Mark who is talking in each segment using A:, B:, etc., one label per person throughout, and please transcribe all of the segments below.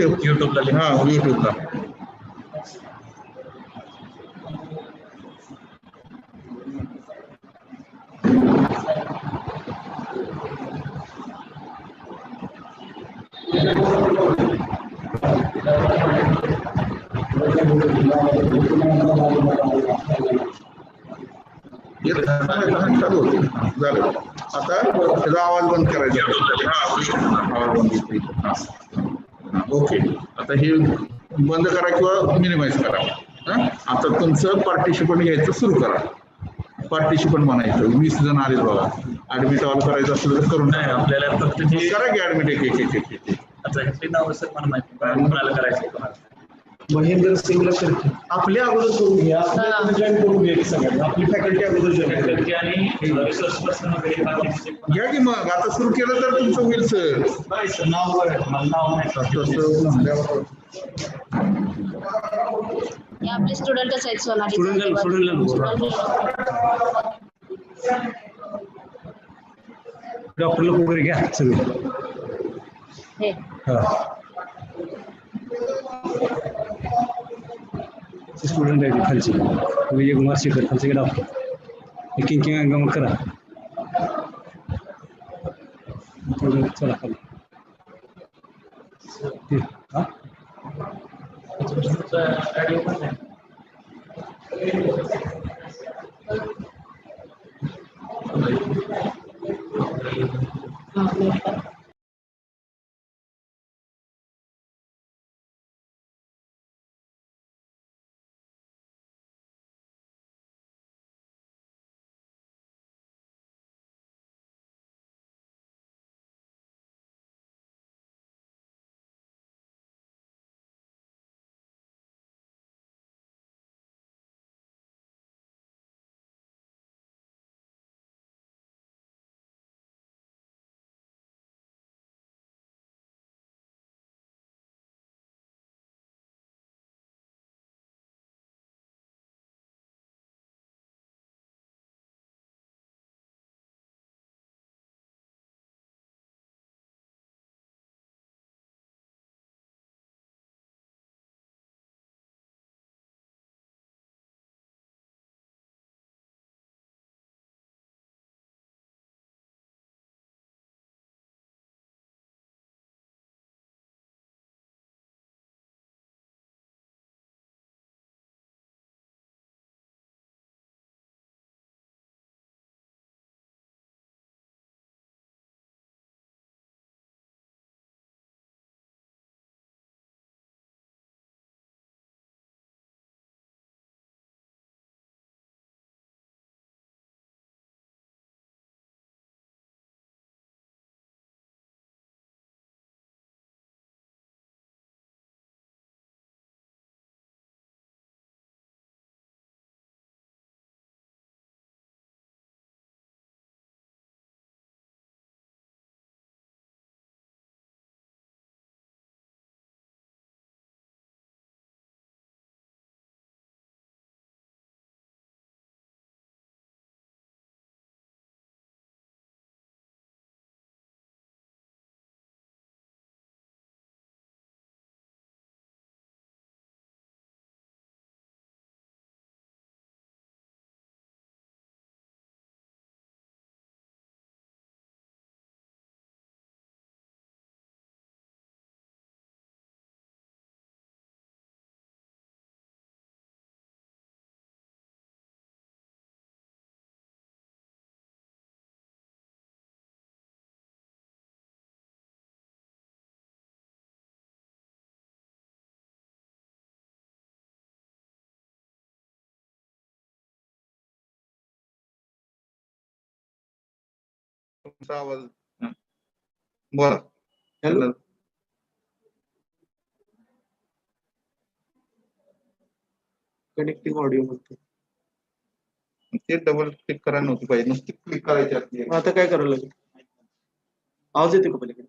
A: युट्यूबला
B: हा युट्यूबला चालू होते झालं. आता त्याचा आवाज बंद करायचा. ओके आता हे बंद करा किंवा मिनिमाइज करा. आता तुमचं पार्टिसिपंट घ्यायचं सुरू करा. पार्टिसिपंट म्हणायचं 20 जण आले बघा. ऍडमिट ऑल करायचं असलं तर करून
A: नाही आपल्याला फक्त
B: करा की ऍडमिट एक.
A: आता हे नाव सर मला माहिती कोणाला करायचं
B: महेंद्र सिंगला करते आपल्या अगोदर करून घ्या जॉईन करून घ्या सगळ्यांना आपली फॅकल्टी अगोदर जॉईन
A: आणि रिसर्च पर्सन वगैरे
B: घ्या की मग आता सुरू केलं तर तुमचं होईल सर
A: नाही सर नाव मला नाव नाही
C: आपले स्टुडंटच आहेत सोनाली
B: डॉक्टर लोक वगैरे घ्या सगळे स्टुडंट आहे खालची विजय कुमार शेखर खालचे डॉक्टर किंग अंगम करा चला खाली तुमचा आवाज बोला हॅलो कनेक्टिंग ऑडिओ म्हणतो ते डबल क्लिक करायला नव्हती पाहिजे नुसती क्लिक करायची आता काय करायला लागेल आवाज येते का पलीकडे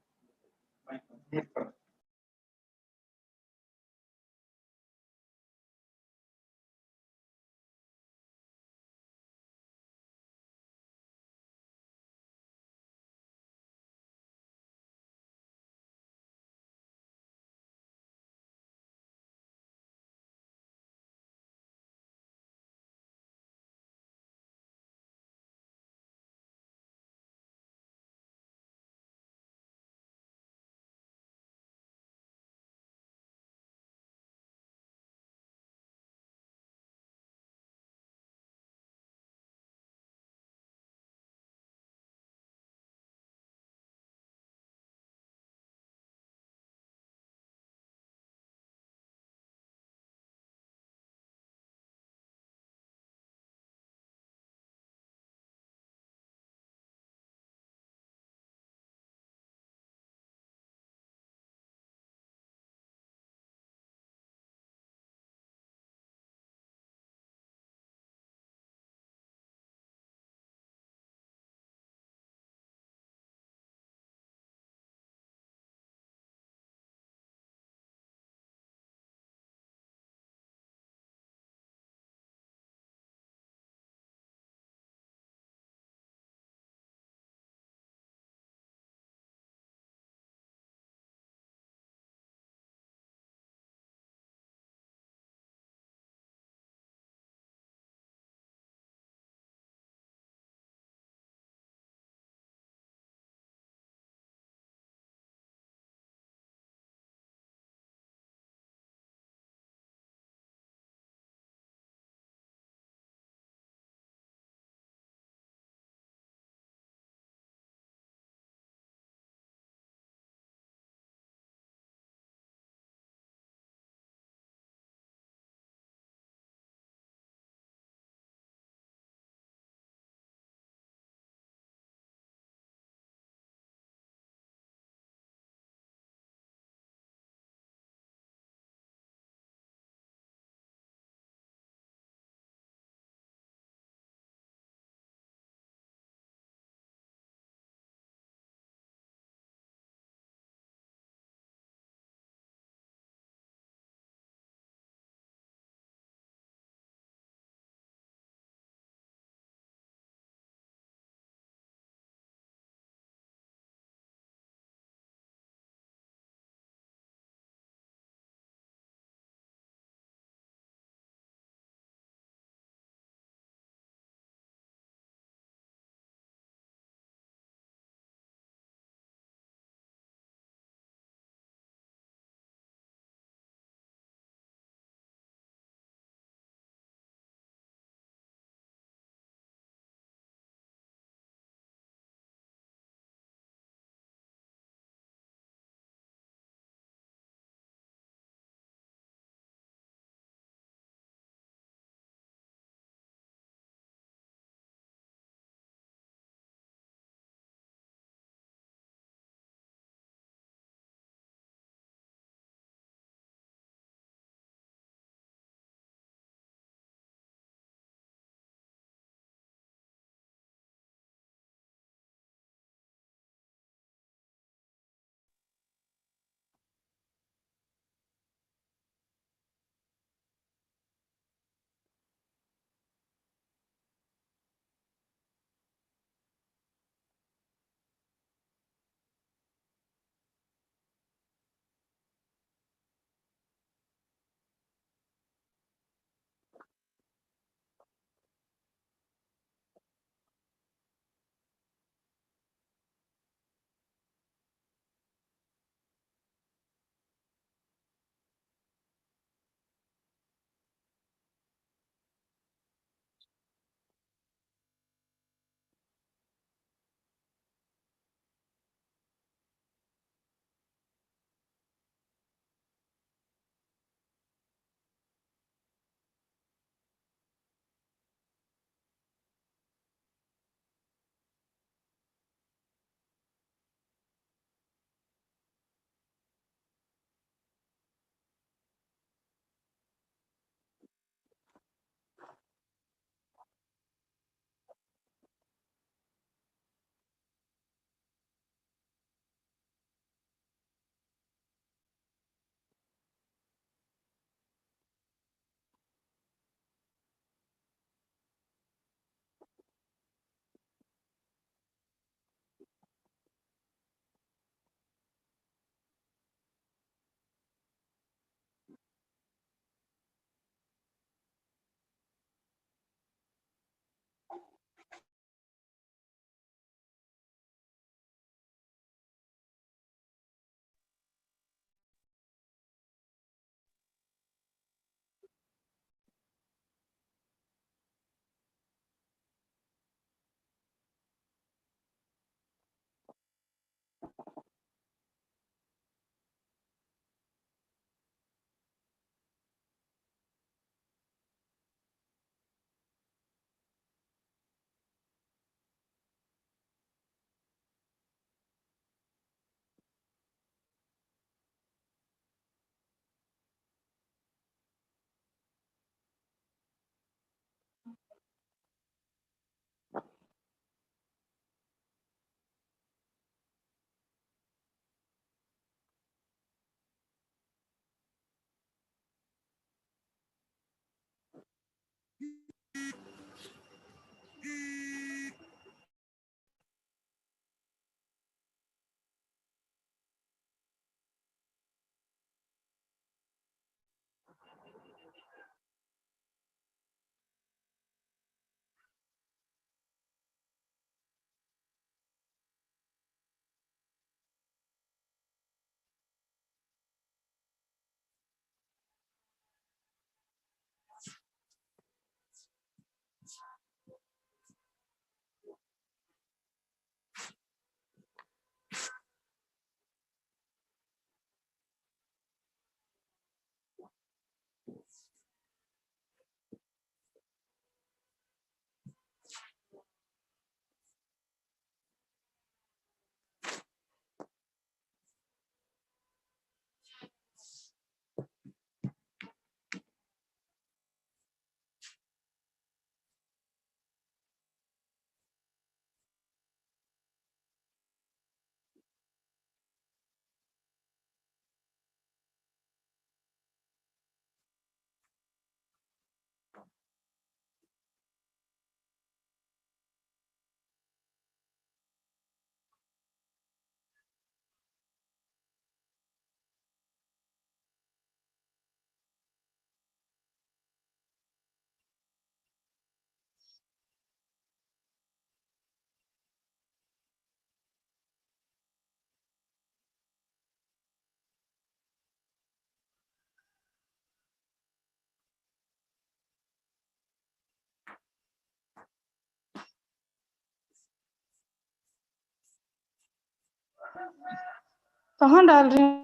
D: कहाँ डाल रही हूँ?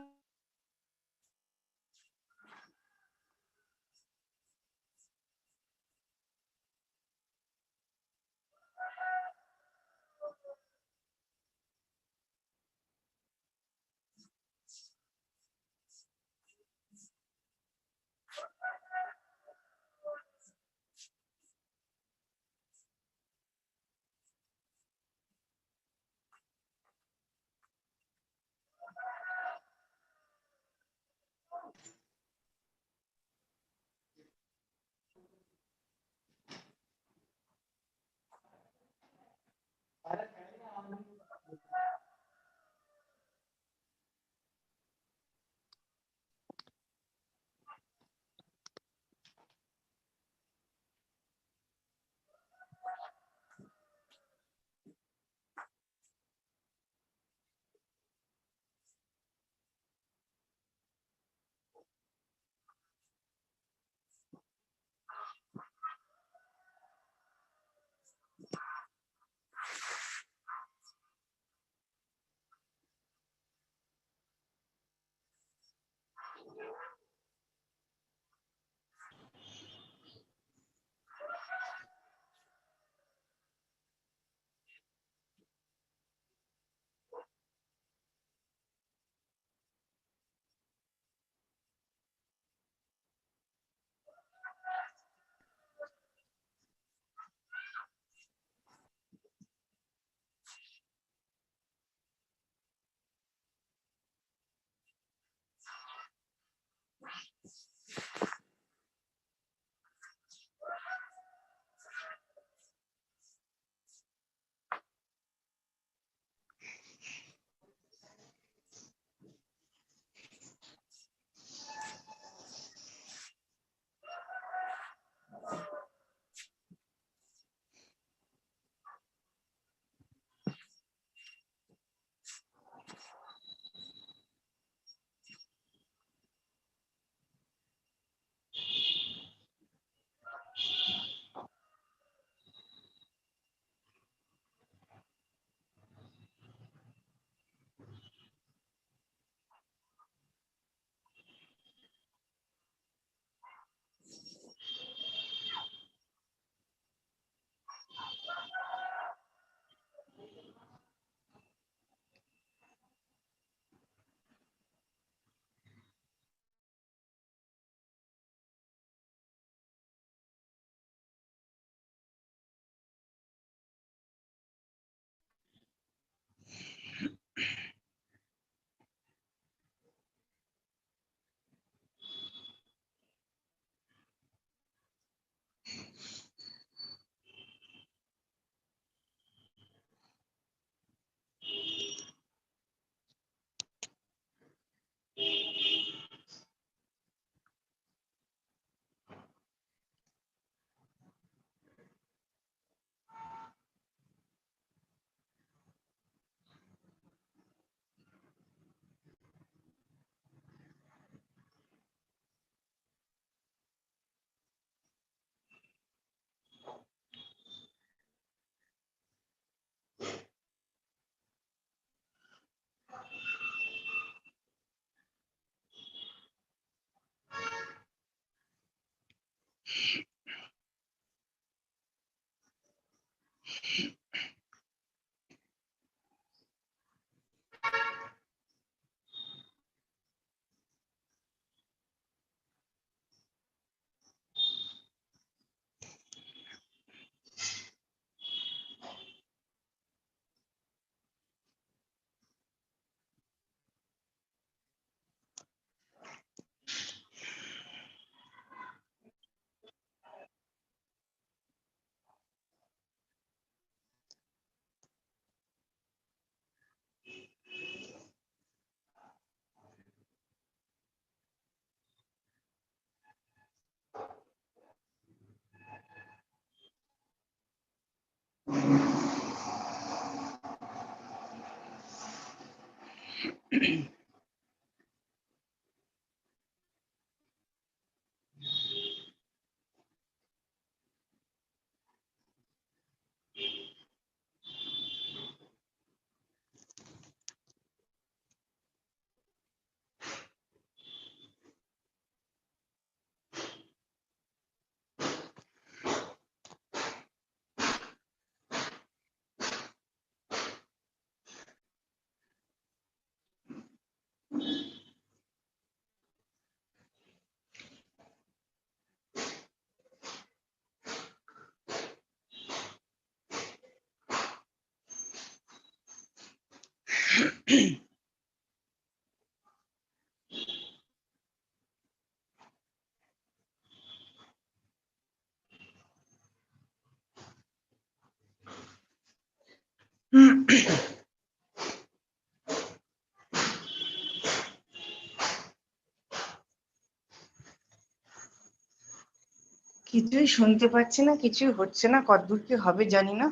D: কিছুই শুনতে পাচ্ছি না, কিছুই হচ্ছে না, কতদূর কি হবে জানি না।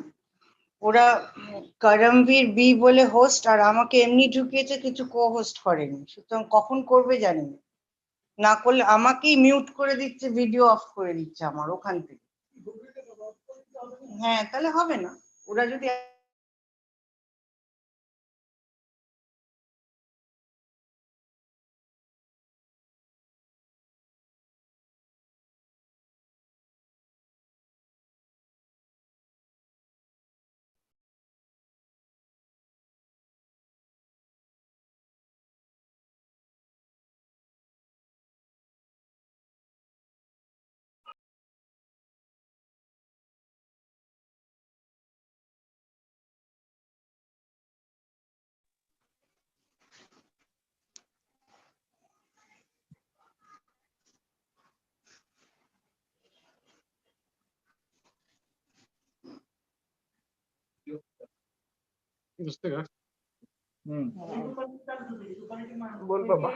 D: ওরা করমবীর বি বলে হোস্ট আর আমাকে এমনি ঢুকিয়েছে, কিছু কো হোস্ট করেনি, সুতরাং কখন করবে জানি না। না করলে আমাকেই মিউট করে দিচ্ছে, ভিডিও অফ করে দিচ্ছে আমার ওখান থেকে। হ্যাঁ, তাহলে হবে না। ওরা যদি
B: বুঝতে পারছ? बोल बाबा।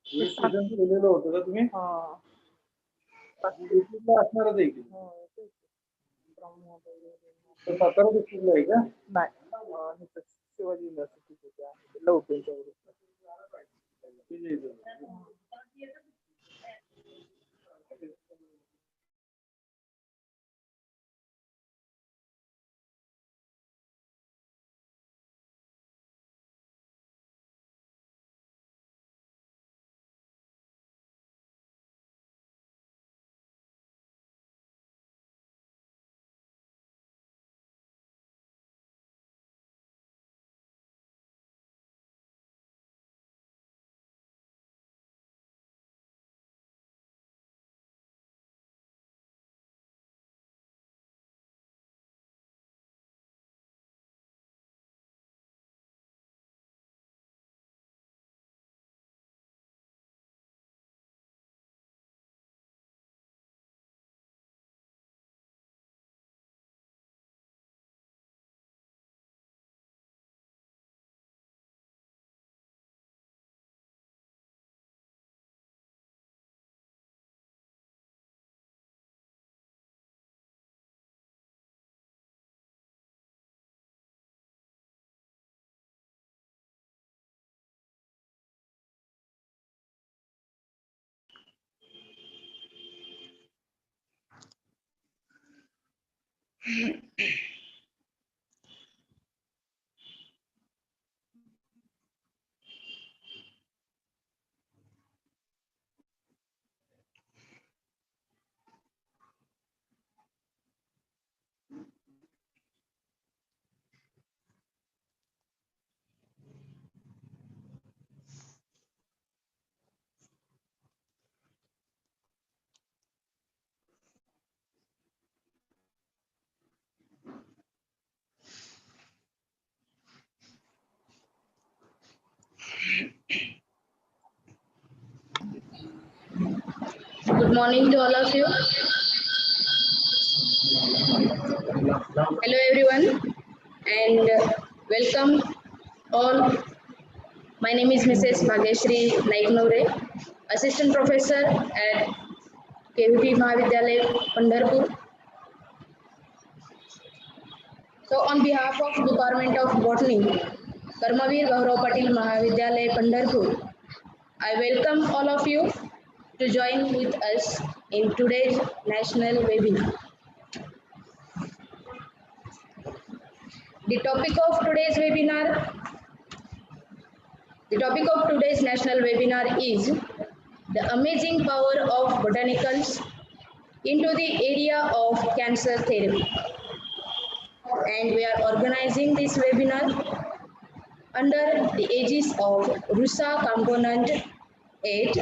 B: सीझन केलेलं होतं का तुम्ही? डिस्ट्रिक्टला असणारच आहे की. तर सातारा डिस्ट्रिक्टला आहे का? नाही, शिवाजी युनिव्हर्सिटी लवटेच्या
C: Good morning to all of you. Hello everyone and welcome all. My name is Mrs. Bhageshri Naiknore, Assistant Professor at KVP Mahavidyalaya, Pandharpur. So on behalf of Department of Botany, Karmavir Gaurav Patil Mahavidyalaya, Pandharpur, I welcome all of you to join with us in today's national webinar. The topic of today's national webinar is the amazing power of botanicals into the area of cancer therapy. And we are organizing this webinar under the aegis of RUSA Component 8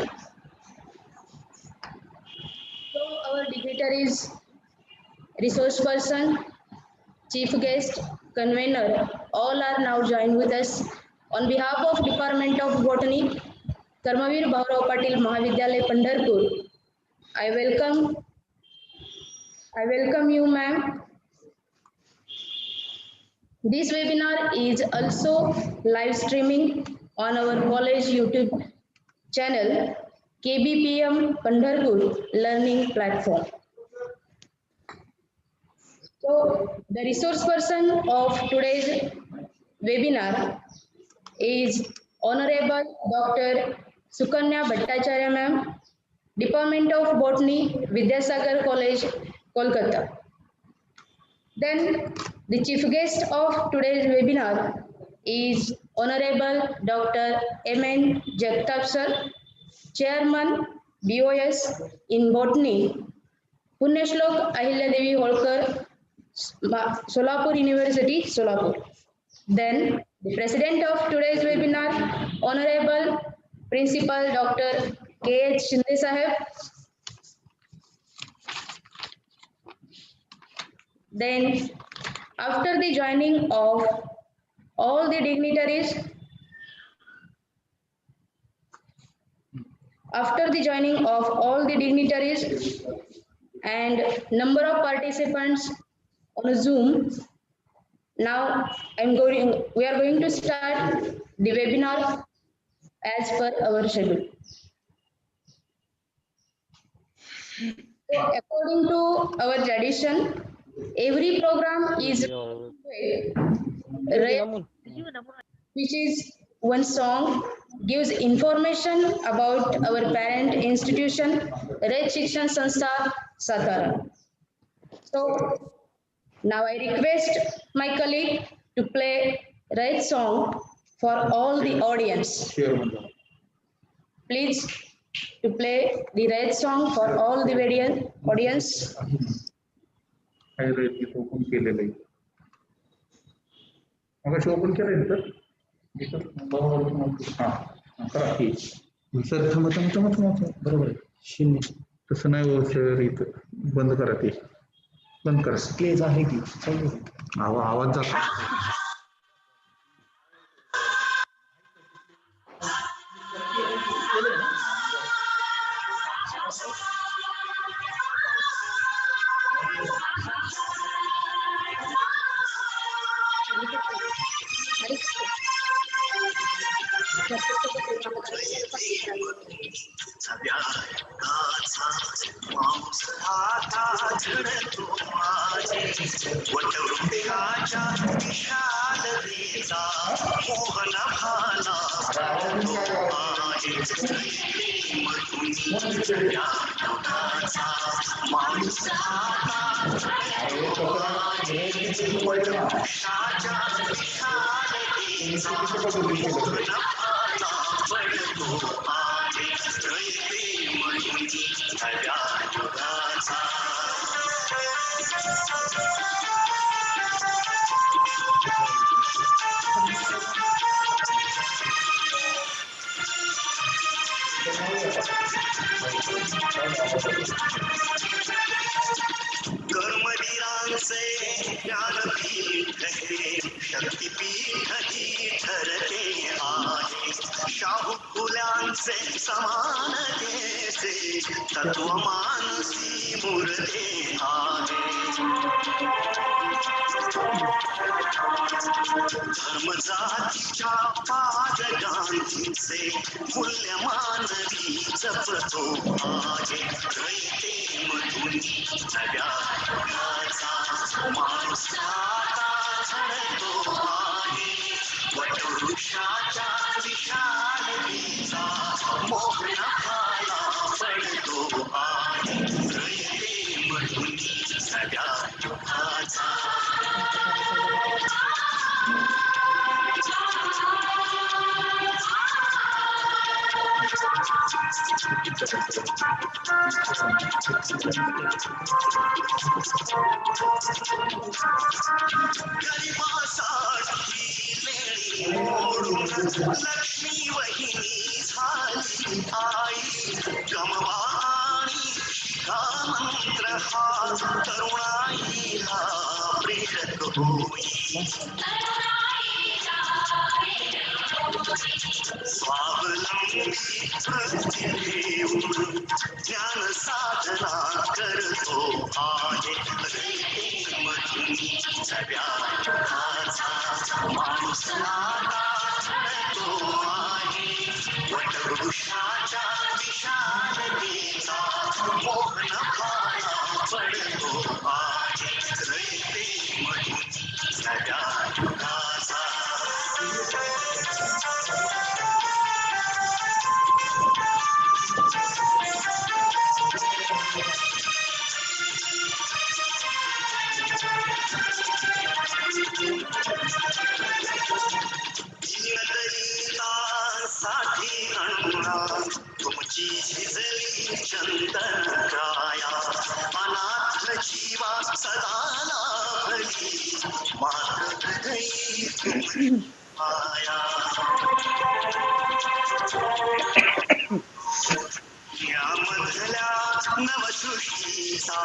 C: our dignitaries, resource person, chief guest, convener, all are now joined with us. On behalf of Department of Botany, Karmavir Bhaurao Patil Mahavidyalaya Pandharpur, I welcome you, ma'am. This webinar is also live streaming on our college YouTube channel, KBPM Pandharpur Learning Platform. So, the resource person of today's webinar is Honorable Dr. Sukanya Bhattacharya ma'am, Department of Botany, Vidyasagar College, Kolkata. Then the chief guest of today's webinar is Honorable Dr. M.N. Jagtap sir, Chairman BOS in Botany, Punyashlok Ahilyadevi Holkar, Solapur University, Solapur. Then the president of today's webinar, Honorable Principal Dr. K.H. Shinde Saheb. Then after the joining of all the dignitaries, and number of participants on Zoom, now we are going to start the webinar as per our schedule. So according to our tradition, every program is which is one song gives information about our parent institution, Red Shikshan Sanstha, Satara. So now I request my colleague to play Red song for all the audience. Please to play the Red song for all the audience.
B: काय रे तिथं open केलेलं आहे मग open केलंय तर हा करा की सर थांबा बरोबर आहे शून्य तसं नाही हो सर इथं बंद करा ते बंद करा प्लेज आहे की आवाज जातो
E: कर्मवीरांचे ज्ञानपीठ हे शक्तिपीठ ही ठरते आहे शाहू फुल्यांचे समानतेचे तत्वमानसी मूर्ते आहे धर्मजातीच्या पादगांधींचे मूल्यमानवी जपतो आहे रयते मधून नव्या युगाचा माणूस आता झळतो आहे वटवृक्षाच्या विशालतेचा मोह नभाला पडतो आहे रयते मधून नव्या युगाचा लक्ष्मी वहिनी झाली आई गमवाणी कामंद तरुणाई हा प्रेरक होई स्वावलंबी वृत्ती घेऊन ज्ञान साधना करतो आहे मधून सगळ्या युगाचा माणूस नाता घडतो आहे वटवृक्षाच्या विशालतेचा मोहन भाला पडतो आहे मधून सगळ्या युगाचा साठी अण्णा तुमची झिजली चंदन काया अनाथ जीवा सदा लाभली मात हृदयी तुम्ही माया यामधल्या नवसृष्टीचा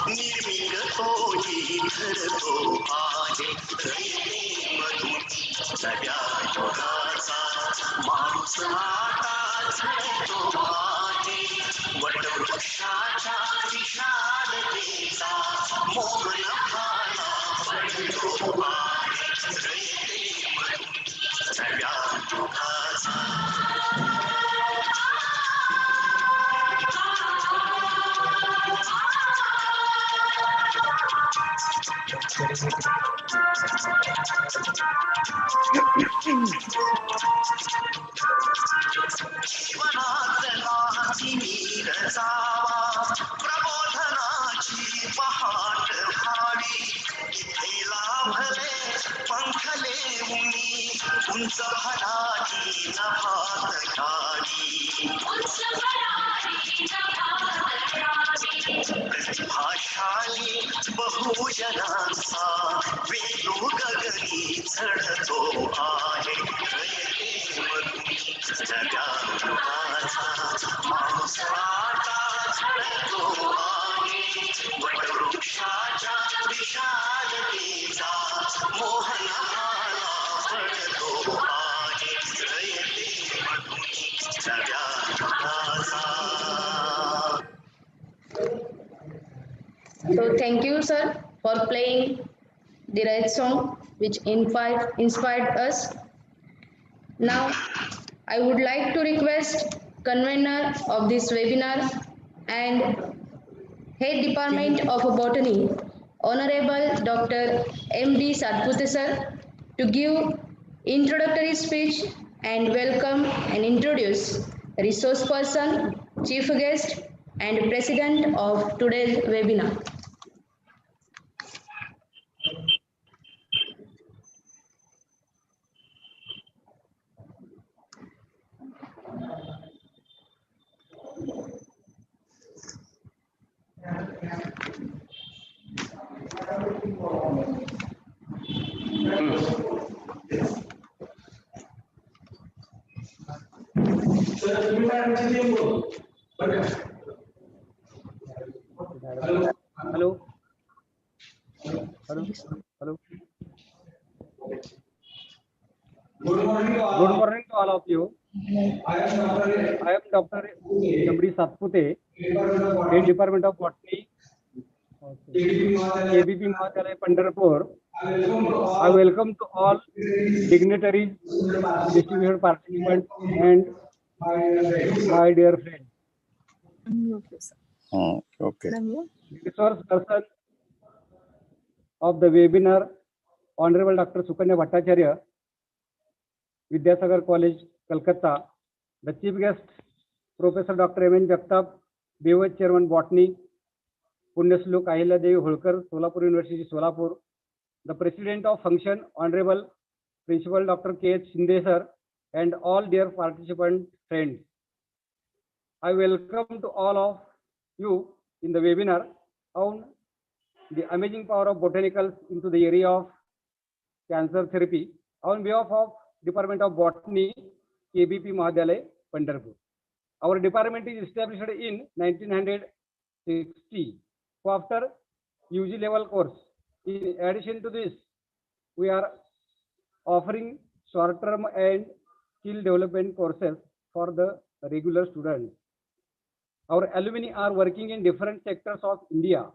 E: निर्मिग तोही ठरतो आहे मधून सगळ्या युगाचा माणूस आता झळतो आहे वटवृक्षाच्या विशालतेचा मोहन भाला पडतो आहे मधून सगळ्या युगाचा जीवनातला नीर जावा प्रबोधनाची पहाट व्हावी इथे लाभले पंखले उनी उंच भराची नभात घावी भाषाली बहुजनांचा वेगो गगनी चढतो आहे सगळ्या युगाचा माणूस आता झळतो आहे वटवृक्षाच्या विशालतेचा मोहन भाला पडतो आहे मधून सगळ्या युगाचा
C: So thank you, sir, for playing the right song which inspired us. Now, I would like to request convener of this webinar and Head Department of Botany, Honorable Dr. M.D. Satpute sir, to give introductory speech and welcome and introduce resource person, chief guest, and president of today's webinar.
F: Hello. Hello. Hello. Good morning to all of you. I am Dr. M.D. Satpute, Head Department of Botany, KBP Mahavidyalaya, Pandharpur. I welcome to all dignitaries, distinguished participants, and my dear friends.
G: Okay.
F: Resource person of the webinar, Honorable Dr. Sukanya Bhattacharya, Vidyasagar College, Calcutta. The chief guest, Professor Dr. M.N. Dept, Vice Chairman Botany, Punyashlok Ahilya Devi Holkar, Solapur University, Solapur. The President of Function, Honorable Principal Dr. K.H. Shinde sir, and all dear participant friends. I welcome to all of you in the webinar on the amazing power of botanicals into the area of cancer therapy on behalf of Department of Botany, KBP Mahavidyalaya, Pandharpur. Our department is established in 1960. So after UG level course. In addition to this, we are offering short-term and skill development courses for the regular students. Our alumni are working in different sectors of India.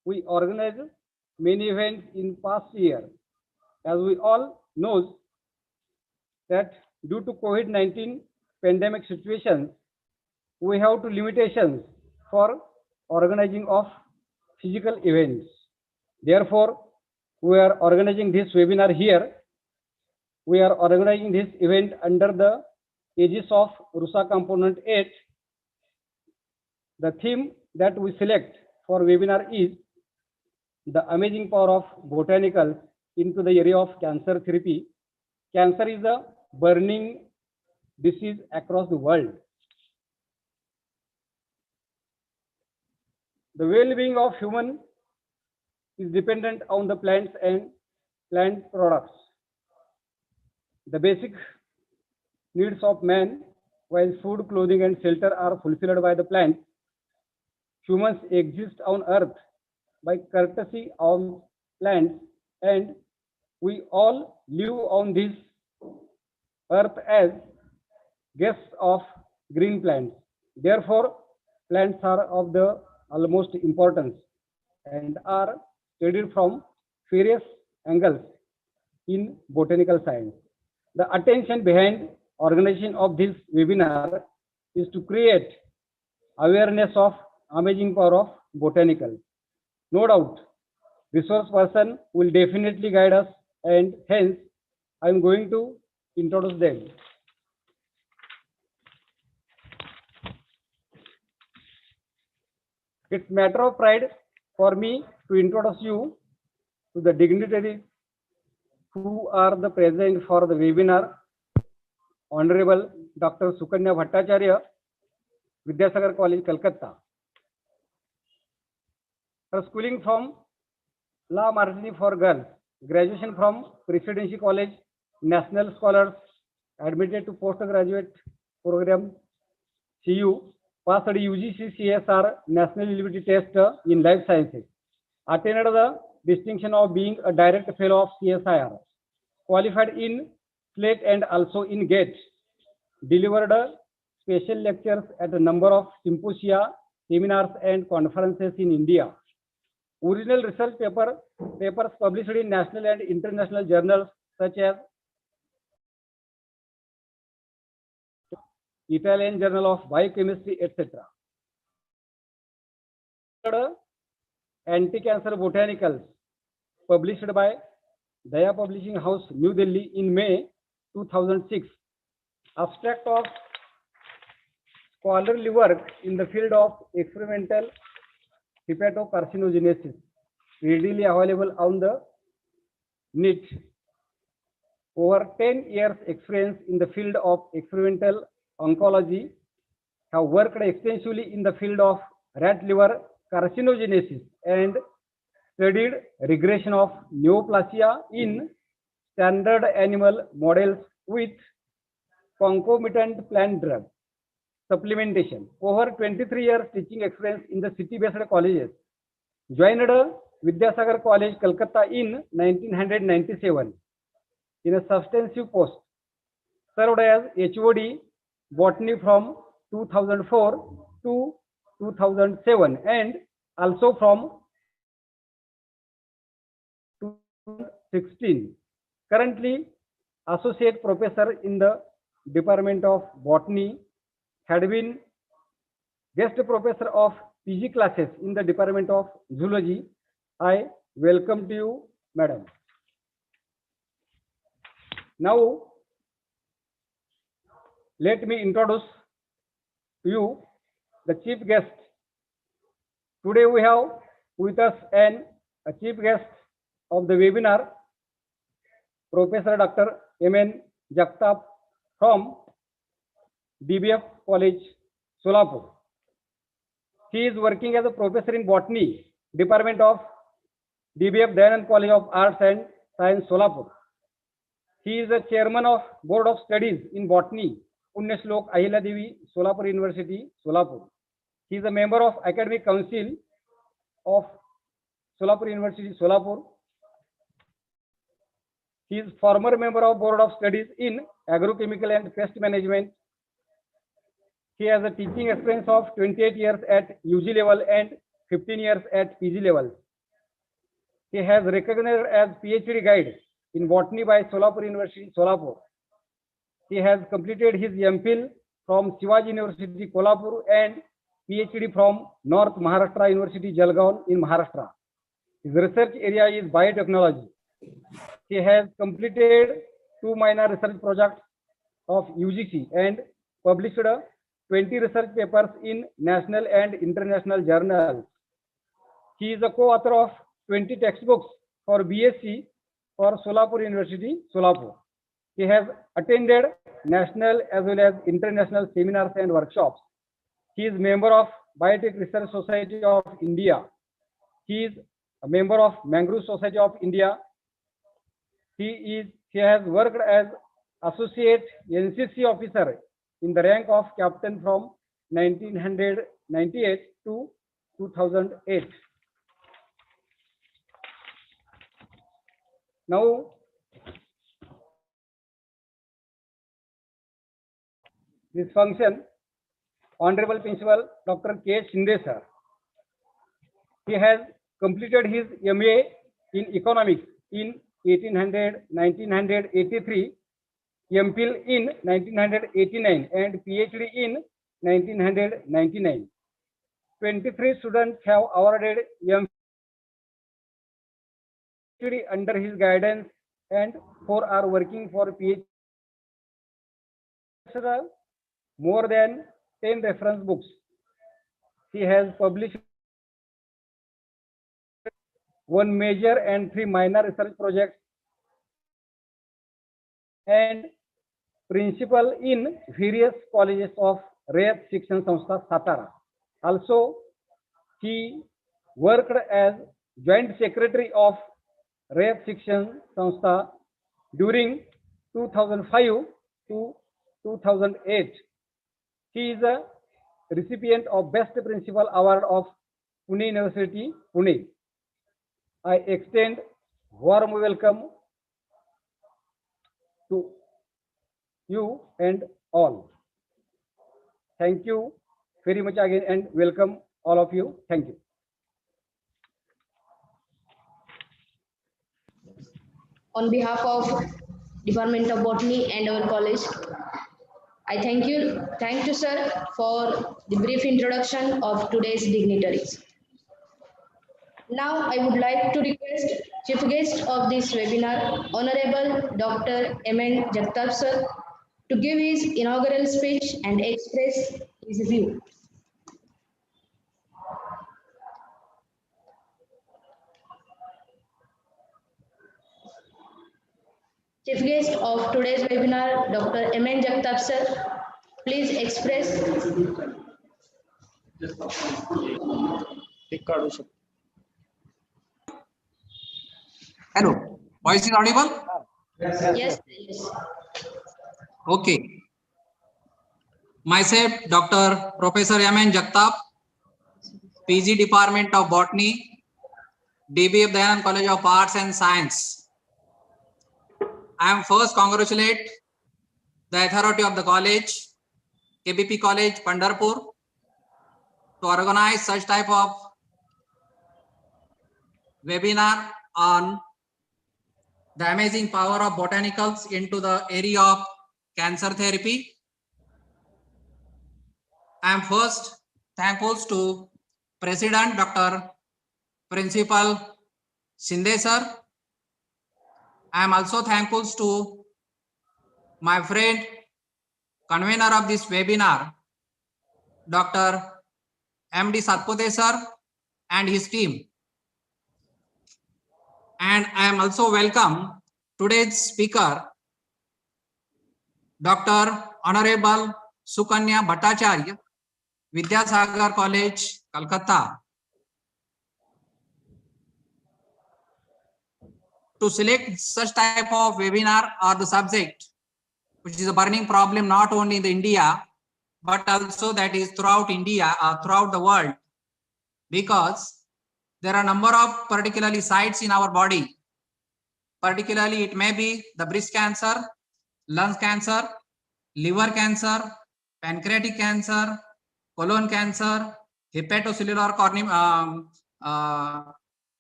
F: We organized many events in past year. As we all know that due to COVID-19 pandemic situations, we have two limitations for organizing of physical events. Therefore, we are organizing this webinar here. We are organizing this event under the aegis of RUSA Component 8. The theme that we select for webinar is the amazing power of botanicals into the area of cancer therapy. Cancer is a burning disease across the world. The well-being of human is dependent on the plants and plant products. The basic needs of man, while food, clothing, and shelter are fulfilled by the plants, humans exist on earth by courtesy of plants, and we all live on this earth as guests of green plants. Therefore, plants are of the utmost importance and are studied from various angles in botanical science. The attention behind organization of this webinar is to create awareness of amazing power of botanical. No doubt, resource person will definitely guide us, and hence I am going to introduce them. It's matter of pride for me to introduce you to the dignitaries who are the present for the webinar. Honorable Dr. Sukanya Bhattacharya, Vidyasagar College, Calcutta. Her schooling from Law Marketing for Girls, graduation from Presidency College, National Scholars, admitted to postgraduate program CU, passed UGC CSR National Eligibility Test in Life Sciences, attended the distinction of being a direct fellow of CSIR, qualified in SLATE and also in GATE, delivered special lectures at a number of symposia, seminars and conferences in India. Original research papers published in national and international journals such as Italian Journal of Biochemistry, etc. Anti-Cancer Botanicals, published by Daya Publishing House, New Delhi in May 2006. Abstract of scholarly work in the field of experimental hepatocarcinogenesis, readily available on the NET. Over 10 years experience in the field of experimental oncology, have worked extensively in the field of rat liver carcinogenesis and studied regression of neoplasia in standard animal models with concomitant plant drug supplementation. Over 23 years teaching experience in the city-based colleges. Joined Vidyasagar College, Calcutta in 1997 in a substantive post. Served as HOD Botany from 2004 to 2007 and also from 2016. Currently Associate Professor in the Department of Botany, had been guest professor of PG classes in the Department of Zoology. I welcome to you, madam. Now, let me introduce to you the chief guest. Today we have with us a chief guest of the webinar, Professor Dr. M.N. Jagtap from DBF College, Solapur. He is working as a professor in Botany, Department of DBF Dayanand College of Arts and Science, Solapur. He is a chairman of Board of Studies in Botany, Punyashlok Ahilya Devi, Solapur University, Solapur. He is a member of Academic Council of Solapur University, Solapur. He is former member of Board of Studies in Agrochemical and Pest Management. He has a teaching experience of 28 years at UG level and 15 years at PG level. He has recognized as PhD guide in botany by Solapur University, Solapur. He has completed his MPhil from Shivaji University, Kolhapur, and PhD from North Maharashtra University, Jalgaon in Maharashtra. His research area is biotechnology. He has completed 2 minor research projects of UGC and published 20 research papers in national and international journals. He is a co-author of 20 textbooks for BSc for Solapur University, Solapur. He has attended national as well as international seminars and workshops. He is member of Biotech Research Society of India. He is a member of Mangrove Society of India. He has worked as associate NCC officer in the rank of captain from 1998 to 2008. Now, this function, Honorable Principal Dr. K. Shinde sir. He has completed his MA in Economics in 1983, MPhil in 1989, and PhD in 1999. 23 students have awarded MPhil under his guidance, and 4 are working for PhD. More than 10 reference books. He has published 1 major and 3 minor research projects, and principal in various colleges of Rayat Shikshan Sanstha, Satara. Also, he worked as joint secretary of Rayat Shikshan Sanstha during 2005 to 2008. He is a recipient of Best Principal Award of Pune University, Pune. I extend warm welcome to you and all. Thank you very much again and welcome all of you. Thank you.
C: On behalf of Department of Botany and our college, I thank you sir for the brief introduction of today's dignitaries. Now I would like to request Chief Guest of this webinar, Honorable Dr. M.N. Dept sir, to give his inaugural speech and express his view. Chief Guest of today's webinar, Dr. M.N. Dept sir, please express.
G: Hello, voice is audible?
C: Yes.
G: Okay. Myself, Dr. Professor M.N. Dept, PG Department of Botany, DBF Dayanand College of Arts and Science. I am first congratulate the authority of the college, KBP College, Pandharpur, to organize such type of webinar on the amazing power of botanicals into the area of cancer therapy. I am first thankful to President Dr. Principal Shinde sir. I am also thankful to my friend, convener of this webinar, Dr. M.D. Satpute sir and his team. And I am also welcome today's speaker, Dr. Honorable Sukanya Bhattacharya, Vidyasagar College, Calcutta. To select such type of webinar or the subject, which is a burning problem not only in India, but also that is throughout India or throughout the world, because there are a number of particularly sites in our body. Particularly, it may be the breast cancer, lung cancer, liver cancer, pancreatic cancer, colon cancer, hepatocellular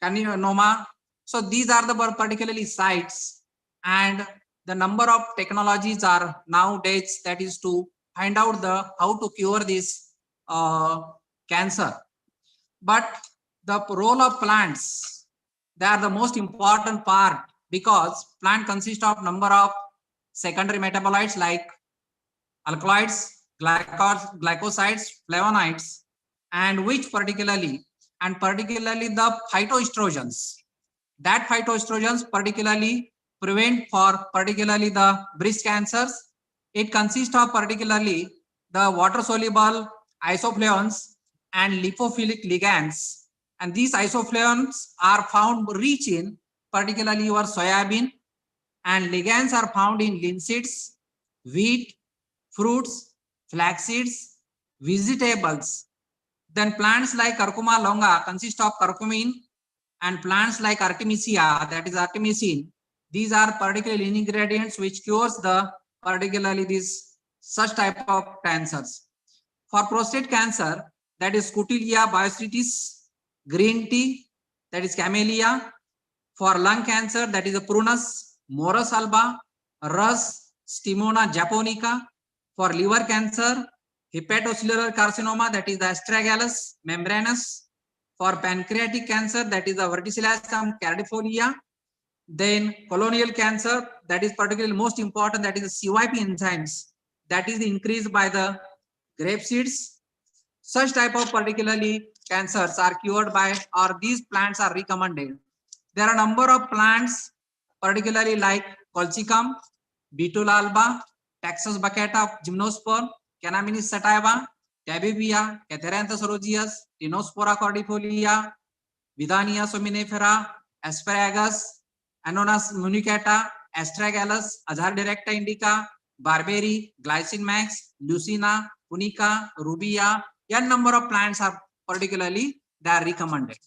G: carcinoma. So these are the particularly sites, and the number of technologies are nowadays that is to find out the how to cure this cancer. But the role of plants, they are the most important part, because plant consists of number of secondary metabolites like alkaloids, glycosides, flavonoids, and which particularly the phytoestrogens. That phytoestrogens particularly prevent for particularly the breast cancers. It consists of particularly the water soluble isoflavones and lipophilic ligands, and these isoflavones are found rich in particularly your soybean, and ligands are found in linseeds, wheat, fruits, flax seeds, vegetables. Then plants like curcuma longa consist of curcumin, and plants like artemisia, that is artemisinin, these are particular ingredients which cures the particularly this such type of cancers. For prostate cancer, that is Scutelia biostridis, green tea, that is camellia. For lung cancer, that is a Prunus morus alba, Rus stimona japonica. For liver cancer, hepatocellular carcinoma, that is the Astragalus membranus. For pancreatic cancer, that is the Verticillum cardifolia. Then colonial cancer, that is particularly most important, that is the CYP enzymes, that is increased by the grape seeds. Such type of particularly cancers are cured by, or these plants are recommended. There are a number of plants, particularly like colchicum, betul alba, Taxus baccata, gymnosperm, Cannabis sativa, Tabibia, Catharanthus roseus, Tinospora cordifolia, Vidania sominifera, asparagus, Anonas municata, astragalus, Azar directa indica, barberry, glycine max, lucina, punica, rubia. A number of plants are particularly they are recommended.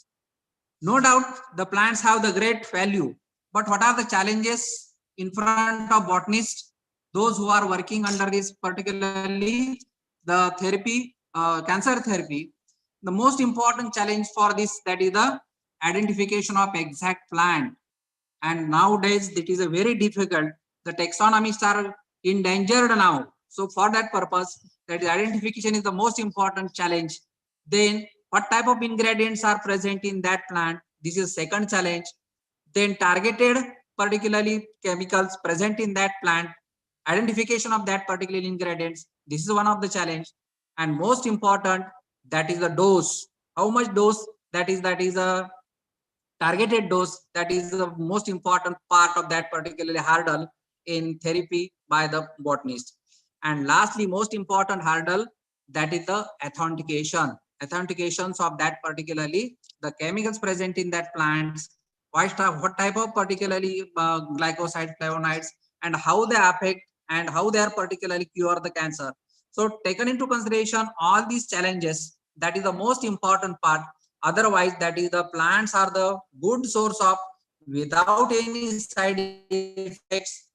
G: No doubt the plants have the great value, but what are the challenges in front of botanists, those who are working under this particularly the therapy, cancer therapy? The most important challenge for this, that is the identification of exact plant, and nowadays it is a very difficult. The taxonomists are endangered now, so for that purpose, that is identification is the most important challenge. Then what type of ingredients are present in that plant, this is second challenge. Then targeted particularly chemicals present in that plant, identification of that particular ingredients, this is one of the challenge. And most important, that is the dose, how much dose, that is a targeted dose, that is the most important part of that particular hurdle in therapy by the botanist. And lastly, most important hurdle, that is the authentications of that particularly the chemicals present in that plants, what type of particularly glycoside flavonoids, and how they affect and how they are particularly cure the cancer. So taken into consideration all these challenges, that is the most important part. Otherwise, that is the plants are the good source of, without any side effects,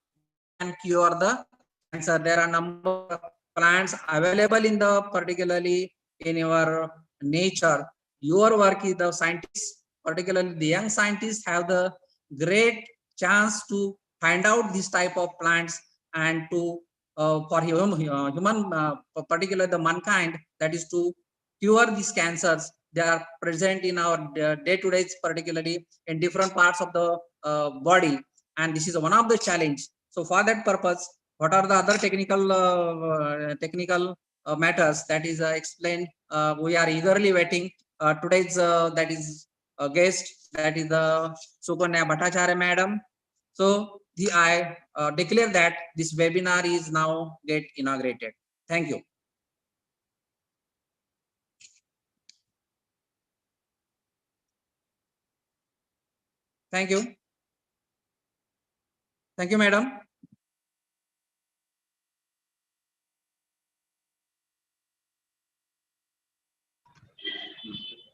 G: can cure the cancer. There are number of plants available in the particularly in your nature. Your work is the scientists, particularly the young scientists, have the great chance to find out this type of plants, and to for human particularly the mankind, that is to cure these cancers. They are present in our day-to-day, particularly in different parts of the body, and this is one of the challenge. So for that purpose, what are the other technical matters, that is explained. We are eagerly waiting today's that is guest, that is the Sukanya Bhattacharya madam. So I declare that this webinar is now get inaugurated. Thank you. Thank you. Thank you, madam.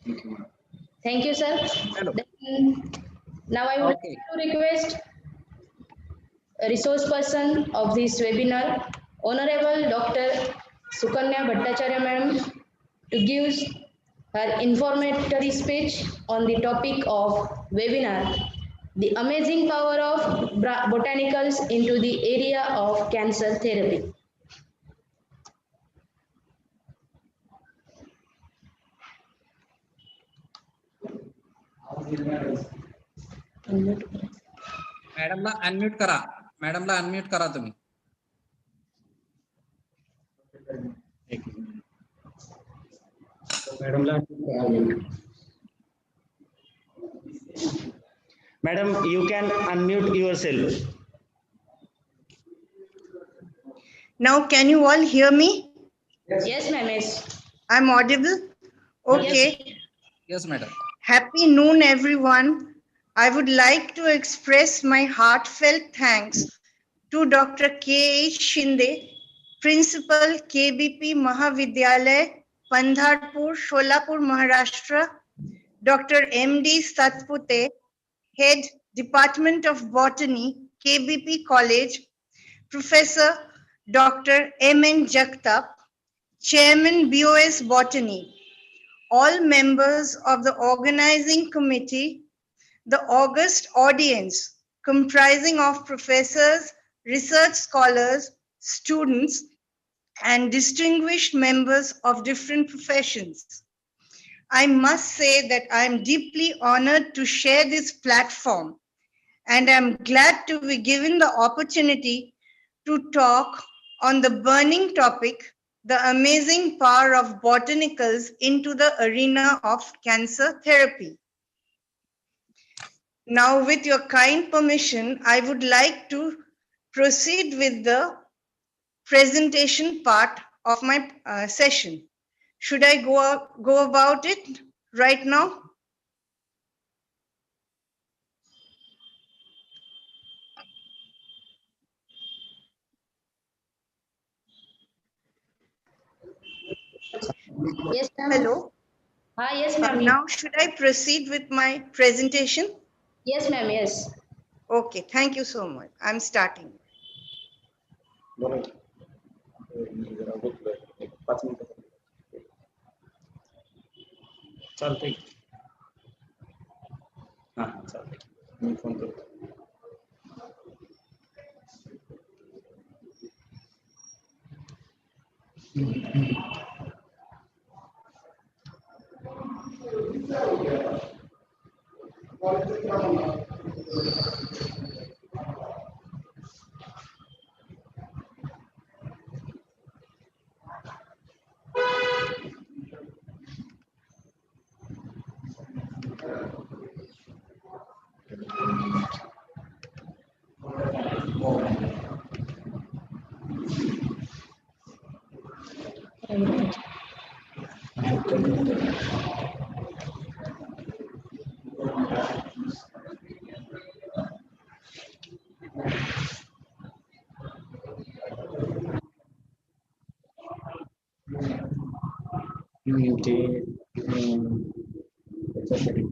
B: Thank you, madam.
C: Thank you, sir.
G: Hello.
C: Then, now I would
G: Okay.
C: like to request a resource person of this webinar, Honorable Dr. Sukanya Bhattacharya Madam, to give her informatory speech on the topic of webinar, the amazing power of botanicals into the area of cancer therapy.
G: मॅडमला unmute करा. मॅडमला unmute करा तुम्ही.
F: मॅडमला
H: Madam, you can unmute yourself.
D: Now, can you all hear me?
C: Yes, ma'am. Yes.
D: I'm audible? Okay.
G: Yes, madam.
D: Happy noon, everyone. I would like to express my heartfelt thanks to Dr. K.H. Shinde, Principal, KBP Mahavidyalay, Pandharpur, Sholapur, Maharashtra, Dr. M.D. Satpute, Head, Department of Botany, KBP College, Professor Dr. M.N. Jagtap, Chairman, BOS Botany, all members of the organizing committee, the august audience comprising of professors, research scholars, students, and distinguished members of different professions. I must say that I am deeply honored to share this platform, and I'm glad to be given the opportunity to talk on the burning topic, the amazing power of botanicals into the arena of cancer therapy. Now, with your kind permission, I would like to proceed with the presentation part of my session. Should I go about it right now?
C: Yes, ma'am.
D: Hello.
C: Yes, ma'am.
D: Now, should I proceed with my presentation?
C: Yes, ma'am. Yes.
D: Okay, thank you so much. I'm starting.
A: चालतंय. हा चालतंय. मी phone करतो. त्याच्यासाठी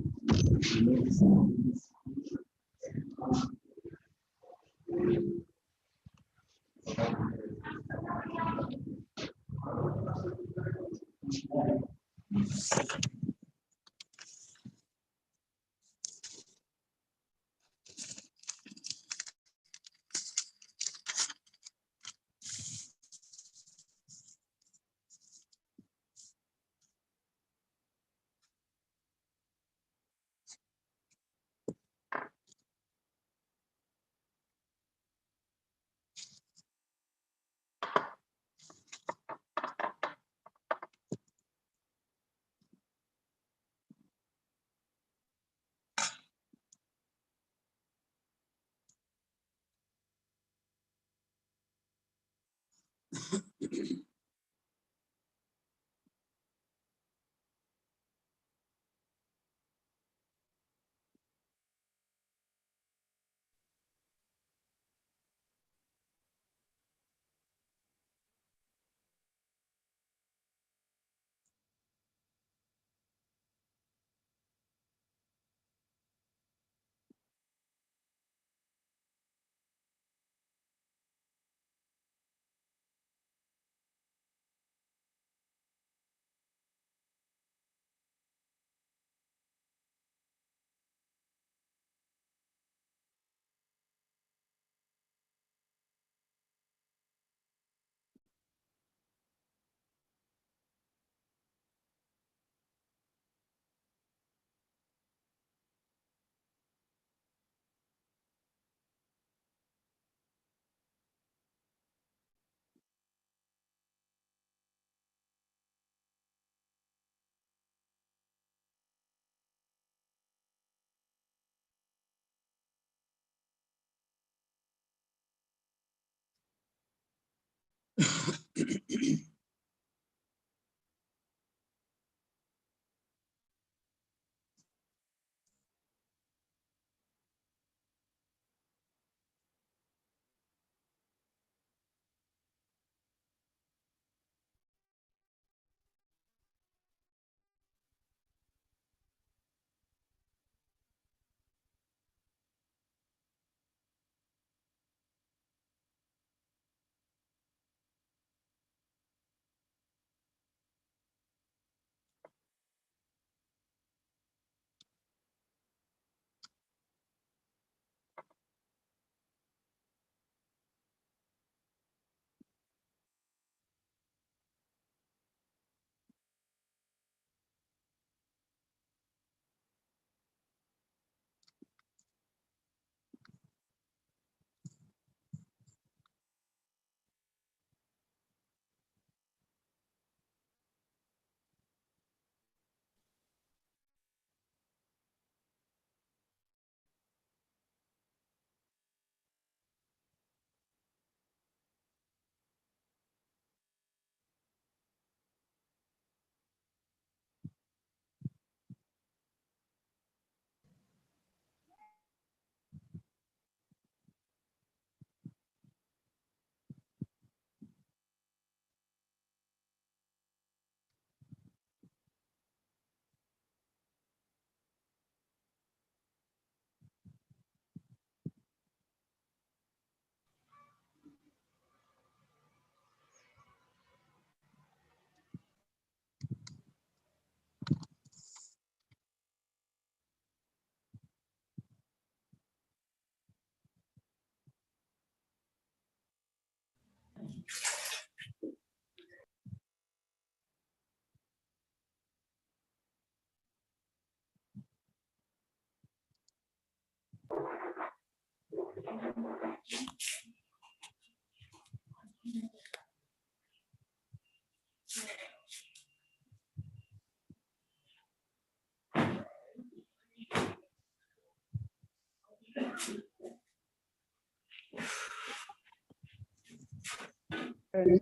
F: And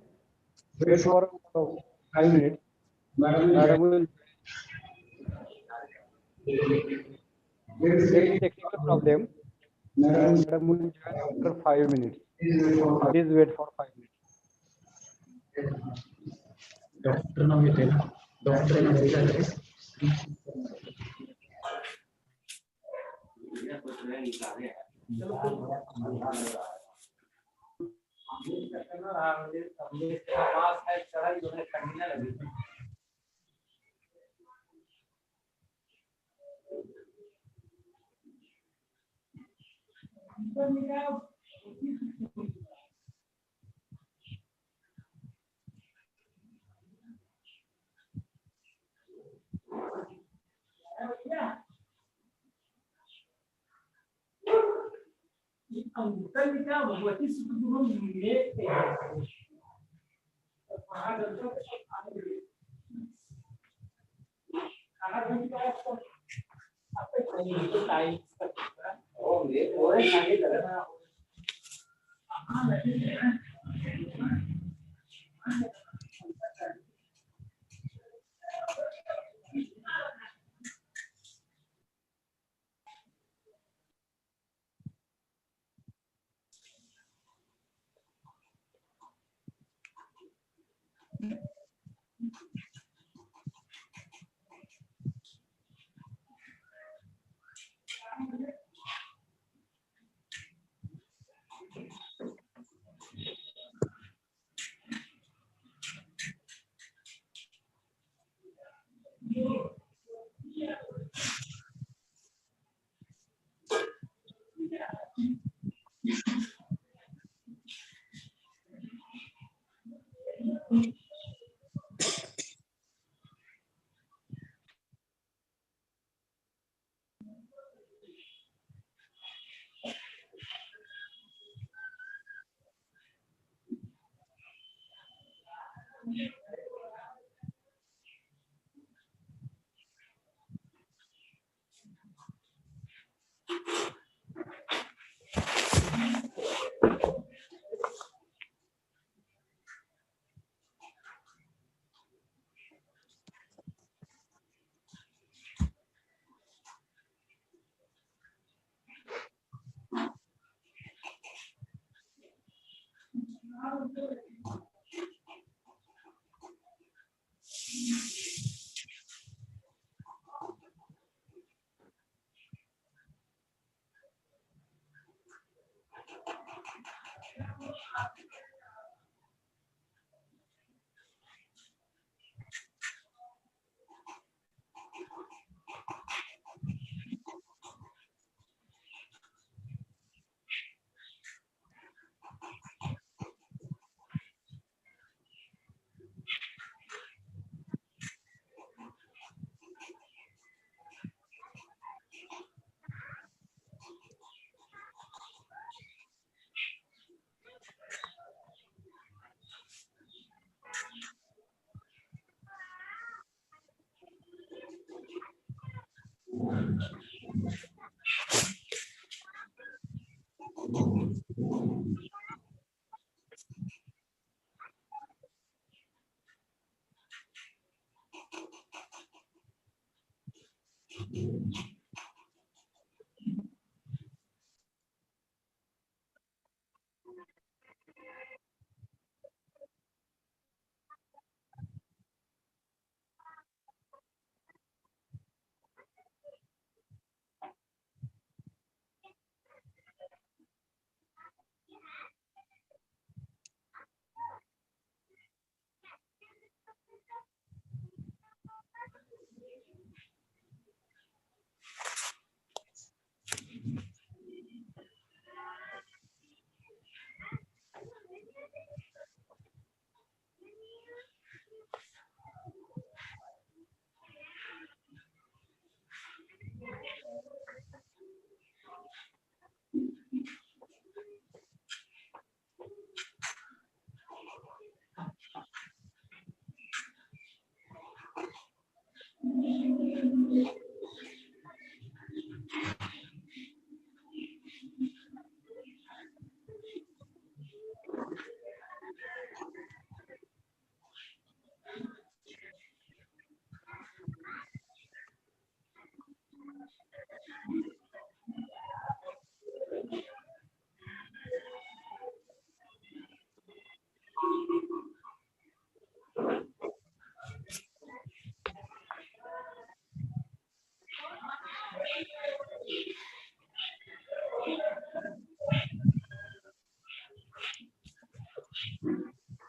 F: wait for 5 minutes. Madam will. There is technical problem. Madam will join after 5 minutes. Please wait for 5 minutes.
A: Doctor नाव येते ना doctor नाव येते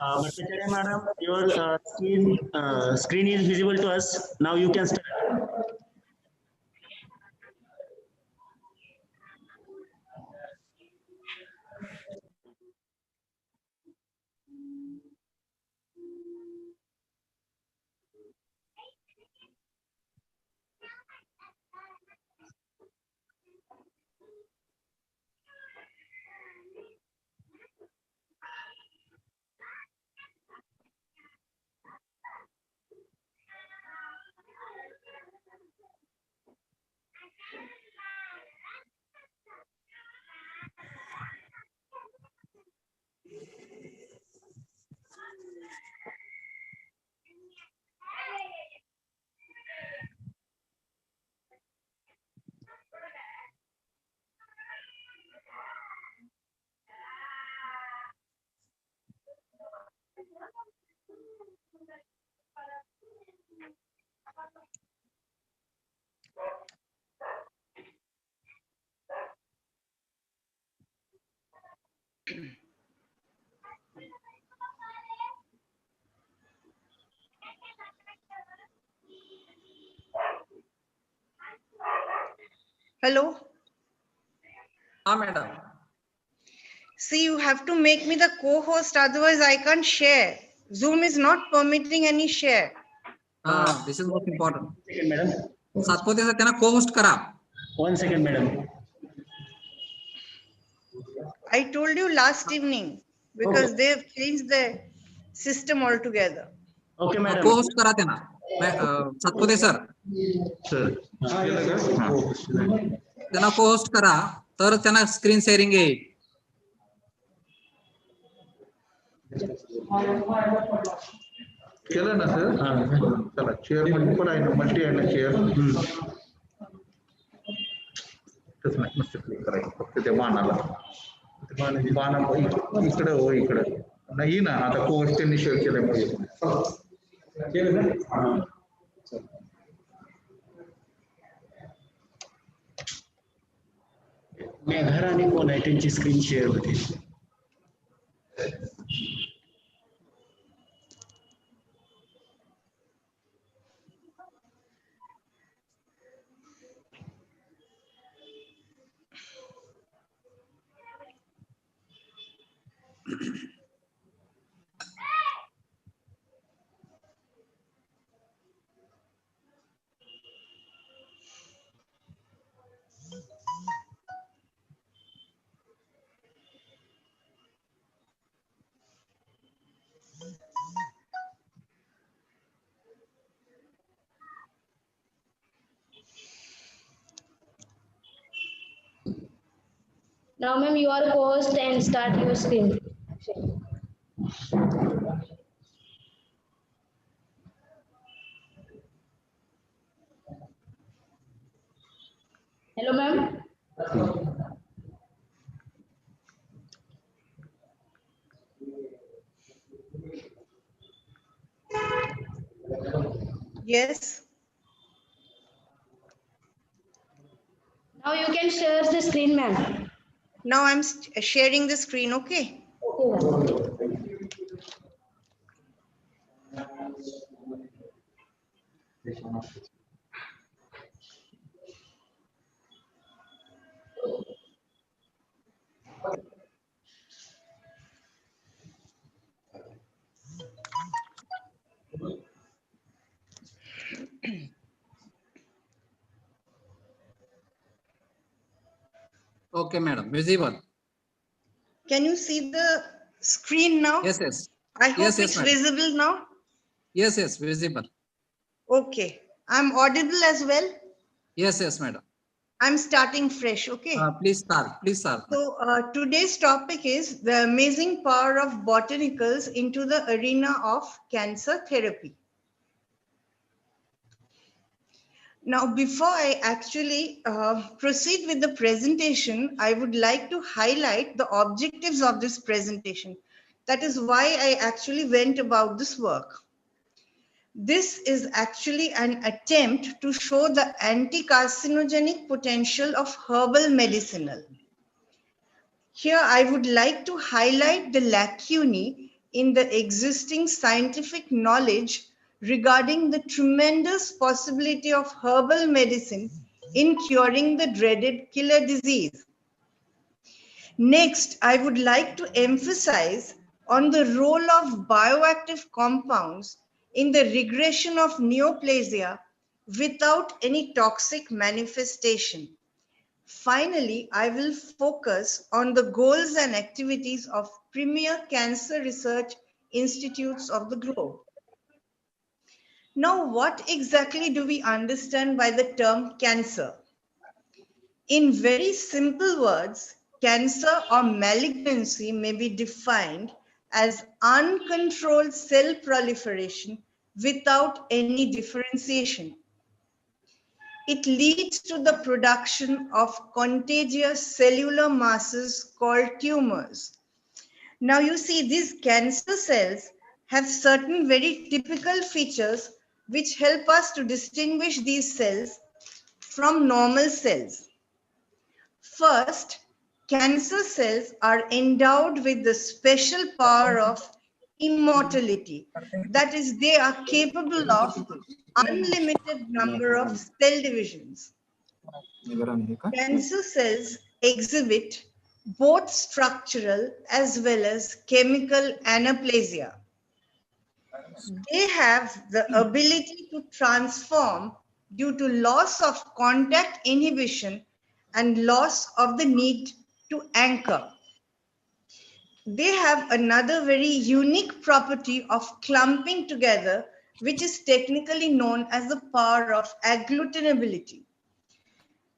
H: Bhattacharya madam, your screen is visible to us. Now you can start.
D: Hello.
G: Madam.
D: See, you have to make me the co-host, otherwise I can't share. Zoom is not permitting any share.
G: This is most important.
H: Second, madam.
G: Satpute से त्यांना co-host करा.
H: 1 second, madam.
D: I told you last evening because they've changed the system altogether.
H: Okay, madam.
G: Co-host करा त्यांना. Satpute sir.
B: Sir
G: त्यांना co-host करा तर त्यांना screen sharing येईल.
B: केलं ना सर. चला चेअर मध्ये पण आहे ना, मल्टी आहे ना चेअर. तसं नाही, मस्त क्लिक करायचं फक्त त्या बाणाला. बाणा इकडे हो इकडे नाही ना. आता कोर्स त्यांनी शेअर केल्यामुळे
H: मेघा आणि कोण आहे त्यांची स्क्रीन शेअर होते.
C: Now, ma'am, you are co-host and start your screen. Hello, ma'am.
D: Yes.
C: Now you can share the screen, ma'am.
D: Now I'm sharing the screen, okay?
C: Okay, ma'am.
G: Okay, madam. Visible.
D: Can you see the screen now?
G: Yes, yes.
D: I hope
G: Yes, yes,
D: it's
G: madam.
D: visible now.
G: Yes, yes, visible.
D: Okay. I'm audible as well.
G: Yes, yes, madam.
D: I'm starting fresh. Okay.
G: Please start. Please start.
D: So today's topic is the amazing power of botanicals into the arena of cancer therapy. Now, before I actually proceed with the presentation, I would like to highlight the objectives of this presentation. That is why I actually went about this work. This is actually an attempt to show the anti-carcinogenic potential of herbal medicinal. Here, I would like to highlight the lacunae in the existing scientific knowledge regarding the tremendous possibility of herbal medicine in curing the dreaded killer disease. Next, I would like to emphasize on the role of bioactive compounds in the regression of neoplasia without any toxic manifestation. Finally, I will focus on the goals and activities of premier cancer research institutes of the globe. Now, what exactly do we understand by the term cancer? In very simple words, cancer or malignancy may be defined as uncontrolled cell proliferation without any differentiation. It leads to the production of contagious cellular masses called tumors. Now you see, these cancer cells have certain very typical features which help us to distinguish these cells from normal cells. First, cancer cells are endowed with the special power of immortality. That is, they are capable of unlimited number of cell divisions. Cancer cells exhibit both structural as well as chemical anaplasia. They have the ability to transform due to loss of contact inhibition and loss of the need to anchor. They have another very unique property of clumping together, which is technically known as the power of agglutinability.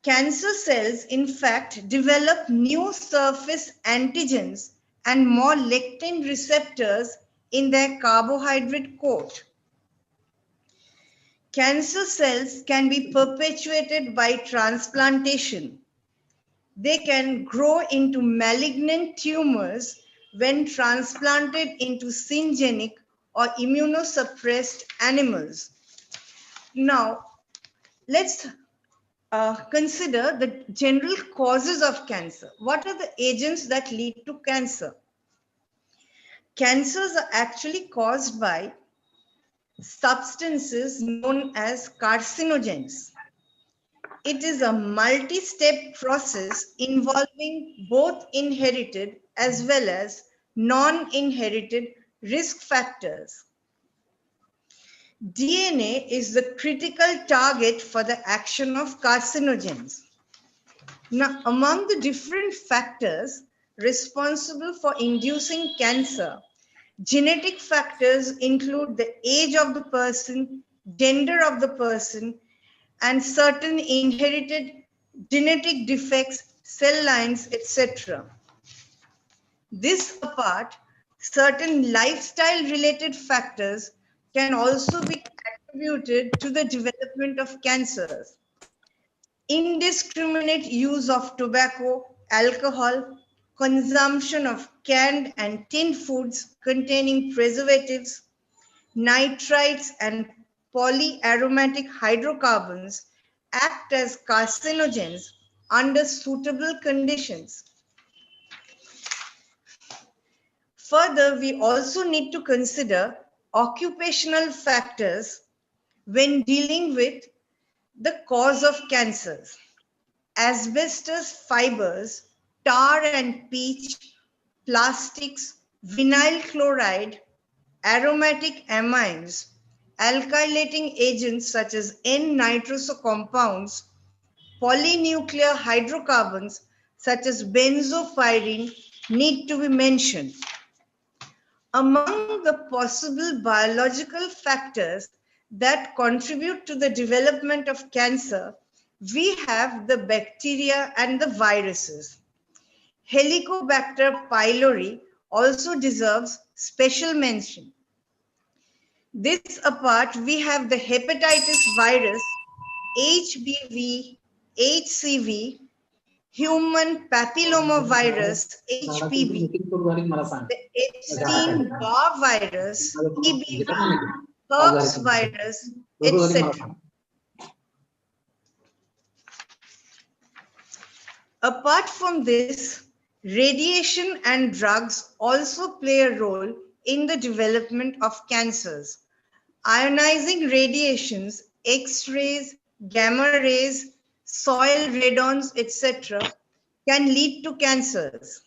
D: Cancer cells, in fact, develop new surface antigens and more lectin receptors in their carbohydrate coat. Cancer cells can be perpetuated by transplantation. They can grow into malignant tumors when transplanted into syngeneic or immunosuppressed animals. Now, let's consider the general causes of cancer. What are the agents that lead to cancer? Cancers are actually caused by substances known as carcinogens. It is a multi-step process involving both inherited as well as non-inherited risk factors. DNA is the critical target for the action of carcinogens. Now, among the different factors responsible for inducing cancer, genetic factors include the age of the person, gender of the person, and certain inherited genetic defects, cell lines, etc. This apart, certain lifestyle-related factors can also be attributed to the development of cancers. Indiscriminate use of tobacco, alcohol, consumption of canned and tinned foods containing preservatives, nitrites and polyaromatic hydrocarbons act as carcinogens under suitable conditions. Further, we also need to consider occupational factors when dealing with the cause of cancers. Asbestos fibers, tar and pitch, plastics, vinyl chloride, aromatic amines, alkylating agents such as N-nitroso compounds, polynuclear hydrocarbons such as benzopyrene need to be mentioned. Among the possible biological factors that contribute to the development of cancer, we have the bacteria and the viruses. Helicobacter pylori also deserves special mention. This apart, we have the hepatitis virus, HBV, HCV, human papillomavirus, HPV, the Epstein-Barr virus, EBV, herpes virus, etc. Apart from this, radiation and drugs also play a role in the development of cancers. Ionizing radiations, X-rays, gamma rays, soil radons, etc. can lead to cancers.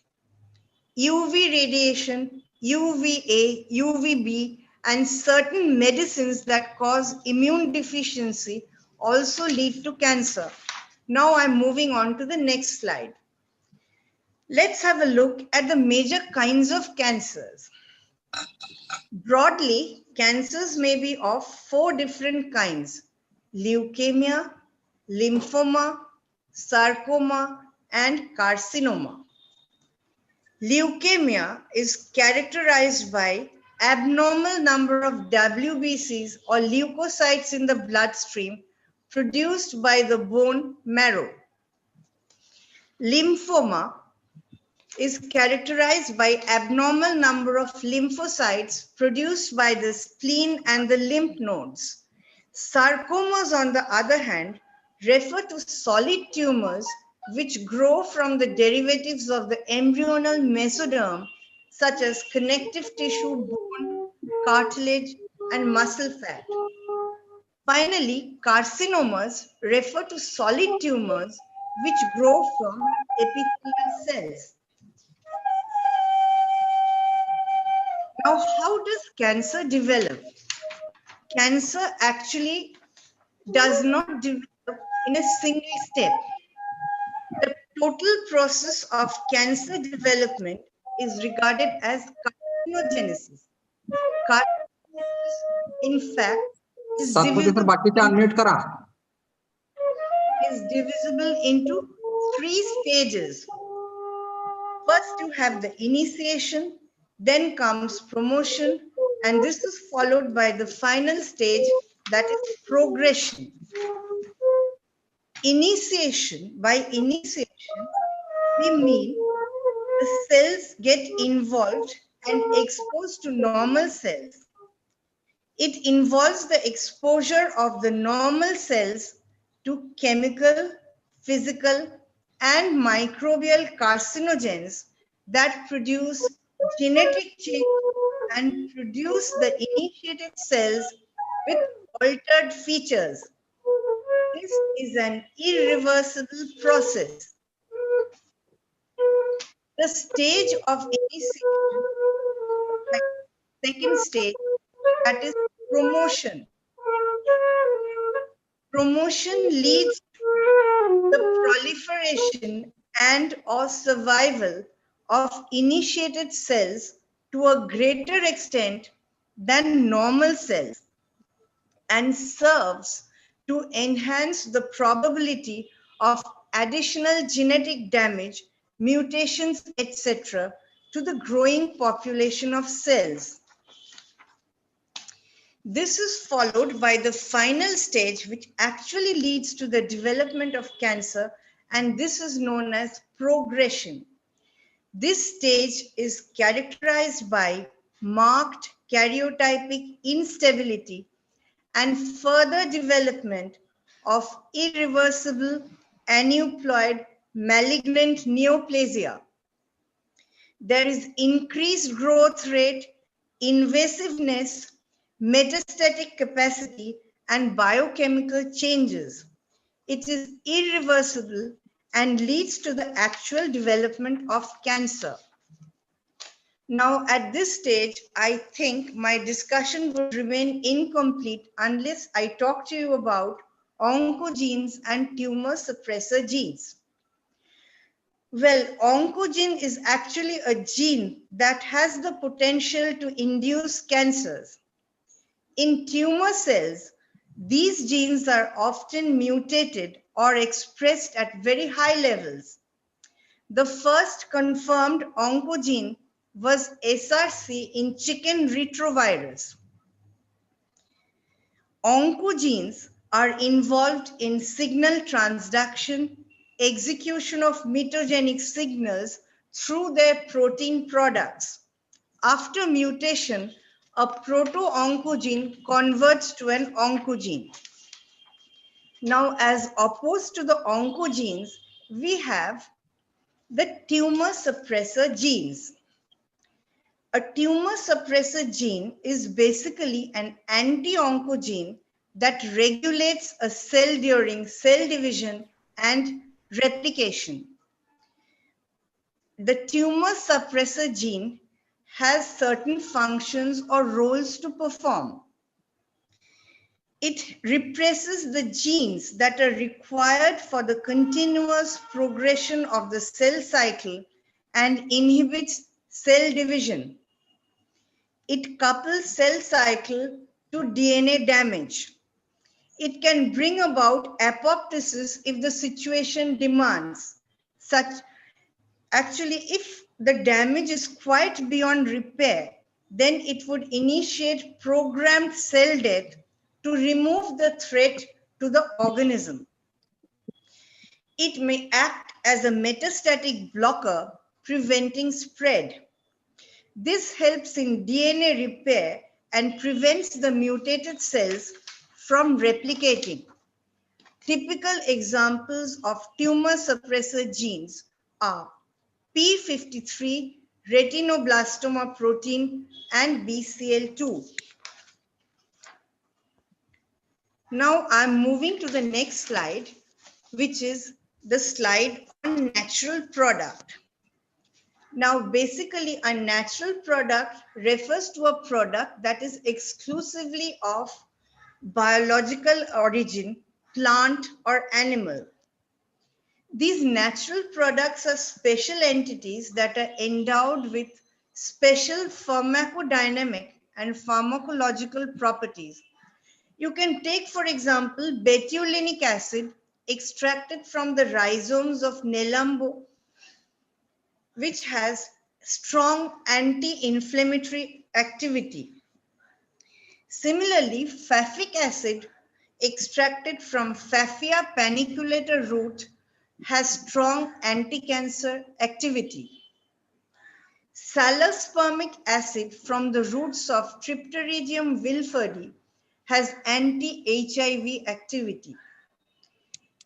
D: UV radiation, UVA, UVB, and certain medicines that cause immune deficiency also lead to cancer. Now I'm moving on to the next slide. Let's have a look at the major kinds of cancers. Broadly, cancers may be of 4 different kinds: leukemia, lymphoma, sarcoma, and carcinoma. Leukemia is characterized by abnormal number of WBCs or leukocytes in the bloodstream produced by the bone marrow. Lymphoma is characterized by abnormal number of lymphocytes produced by the spleen and the lymph nodes. Sarcomas, on the other hand, refer to solid tumors which grow from the derivatives of the embryonal mesoderm, such as connective tissue, bone, cartilage, and muscle fat. Finally, carcinomas refer to solid tumors which grow from epithelial cells. Now, how does cancer develop? Cancer actually does not develop in a single step. The total process of cancer development is regarded as carcinogenesis. Carcinogenesis, in fact, is divisible into 3 stages. First, you have the initiation, then comes promotion, and this is followed by the final stage, that is progression. Initiation, by initiation, we mean the cells get involved and exposed to normal cells. It involves the exposure of the normal cells to chemical, physical, and microbial carcinogens that produce genetic change and produce the initiated cells with altered features. This is an irreversible process. The stage of initiation, like second stage, that is promotion. Promotion leads to the proliferation and or survival of initiated cells to a greater extent than normal cells and serves to enhance the probability of additional genetic damage, mutations, etc., to the growing population of cells. This is followed by the final stage, which actually leads to the development of cancer, and this is known as progression. This stage is characterized by marked karyotypic instability and further development of irreversible aneuploid malignant neoplasia. There is increased growth rate, invasiveness, metastatic capacity, and biochemical changes. It is irreversible and leads to the actual development of cancer. Now, at this stage, I think my discussion would remain incomplete unless I talk to you about oncogenes and tumor suppressor genes. Well, oncogene is actually a gene that has the potential to induce cancers. In tumor cells, these genes are often mutated or expressed at very high levels. The first confirmed oncogene was SRC in chicken retrovirus. Oncogenes are involved in signal transduction, execution of mitogenic signals through their protein products. After mutation, a proto-oncogene converts to an oncogene. Now, as opposed to the oncogenes, we have the tumor suppressor genes. A tumor suppressor gene is basically an anti-oncogene that regulates a cell during cell division and replication. The tumor suppressor gene has certain functions or roles to perform. It represses the genes that are required for the continuous progression of the cell cycle and inhibits cell division. It couples cell cycle to DNA damage. It can bring about apoptosis if the situation demands. Actually, if the damage is quite beyond repair, then it would initiate programmed cell death to remove the threat to the organism. It may act as a metastatic blocker, preventing spread. This helps in DNA repair and prevents the mutated cells from replicating. Typical examples of tumor suppressor genes are P53, retinoblastoma protein, and BCL2. Now I'm moving to the next slide, which is the slide on natural product. Now, basically, a natural product refers to a product that is exclusively of biological origin, plant or animal. These natural products are special entities that are endowed with special pharmacodynamic and pharmacological properties. You can take, for example, betulinic acid extracted from the rhizomes of Nelumbo, which has strong anti-inflammatory activity. Similarly, phafic acid extracted from Phaphia paniculata root has strong anti-cancer activity. Salospermic acid from the roots of Tripteridium wilfordi has anti-HIV activity.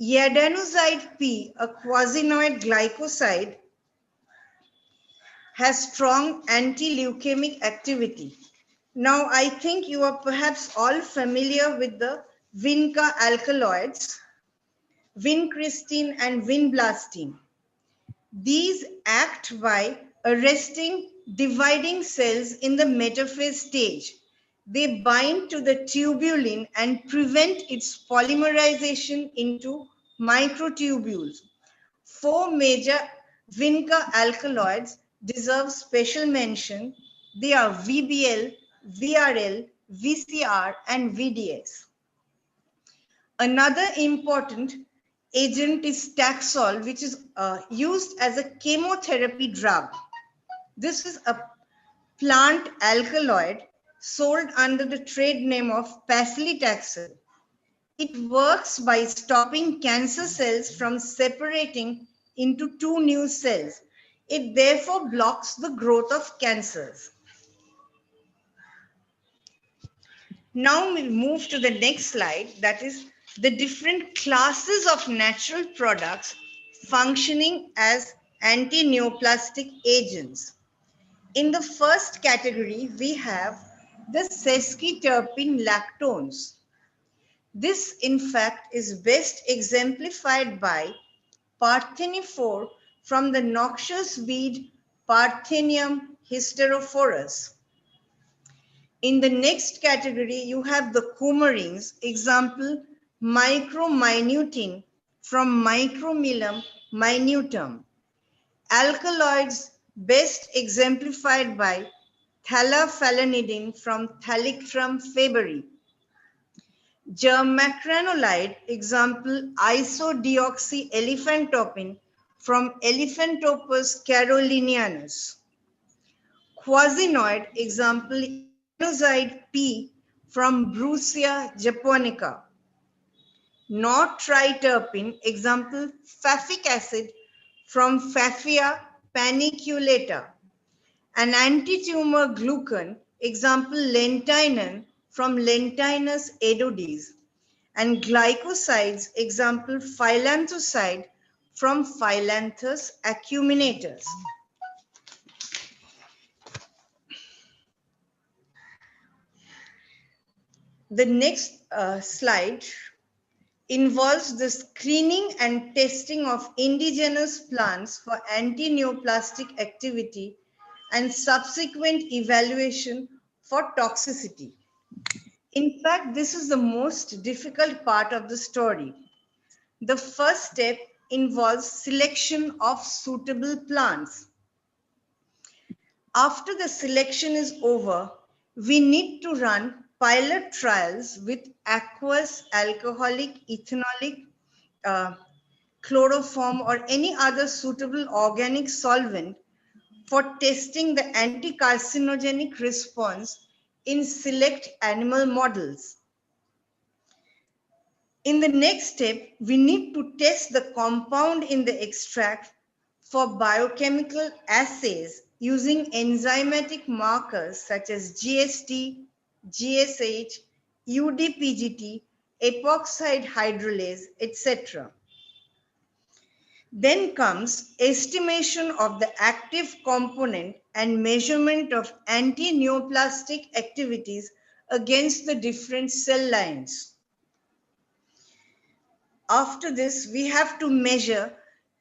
D: Yadanoside P, a quasinoid glycoside, has strong anti-leukemic activity. Now, I think you are perhaps all familiar with the vinca alkaloids, vincristine and vinblastine. These act by arresting dividing cells in the metaphase stage. They bind to the tubulin and prevent its polymerization into microtubules. 4 major vinca alkaloids deserve special mention. They are VBL, VRL, VCR, and VDS. Another important agent is Taxol, which is used as a chemotherapy drug. This is a plant alkaloid sold under the trade name of paclitaxel. It works by stopping cancer cells from separating into 2 new cells. It therefore blocks the growth of cancers. Now we'll move to the next slide, that is the different classes of natural products functioning as anti-neoplastic agents. In the first category, we have the sesquiterpene lactones. This, in fact, is best exemplified by parthenophore from the noxious weed Parthenium hysterophorus. In the next category, you have the coumarins, example, microminutin from Micromyllum minutum. Alkaloids best exemplified by thalaphalanidin from Thalictrum faberi. Germacranolide, example isodeoxyelephantopen from Elephantopas carolinianus. Quasinoid, example inoside P from Brucia japonica. Nortriterpene, example pfaffic acid from Pfaffia paniculata. An anti-tumor glucan, example lentinan from Lentinus edodes. And glycosides, example phyllanthoside from Phyllanthus acuminatus. The next slide involves the screening and testing of indigenous plants for anti-neoplastic activity and subsequent evaluation for toxicity. In fact, this is the most difficult part of the story. The first step involves selection of suitable plants. After the selection is over, we need to run pilot trials with aqueous, alcoholic, ethanolic, chloroform, or any other suitable organic solvent for testing the anti-carcinogenic response in select animal models. In the next step, we need to test the compound in the extract for biochemical assays using enzymatic markers such as GST, GSH, UDPGT, epoxide hydrolase, etc. Then comes estimation of the active component and measurement of anti-neoplastic activities against the different cell lines. After this, we have to measure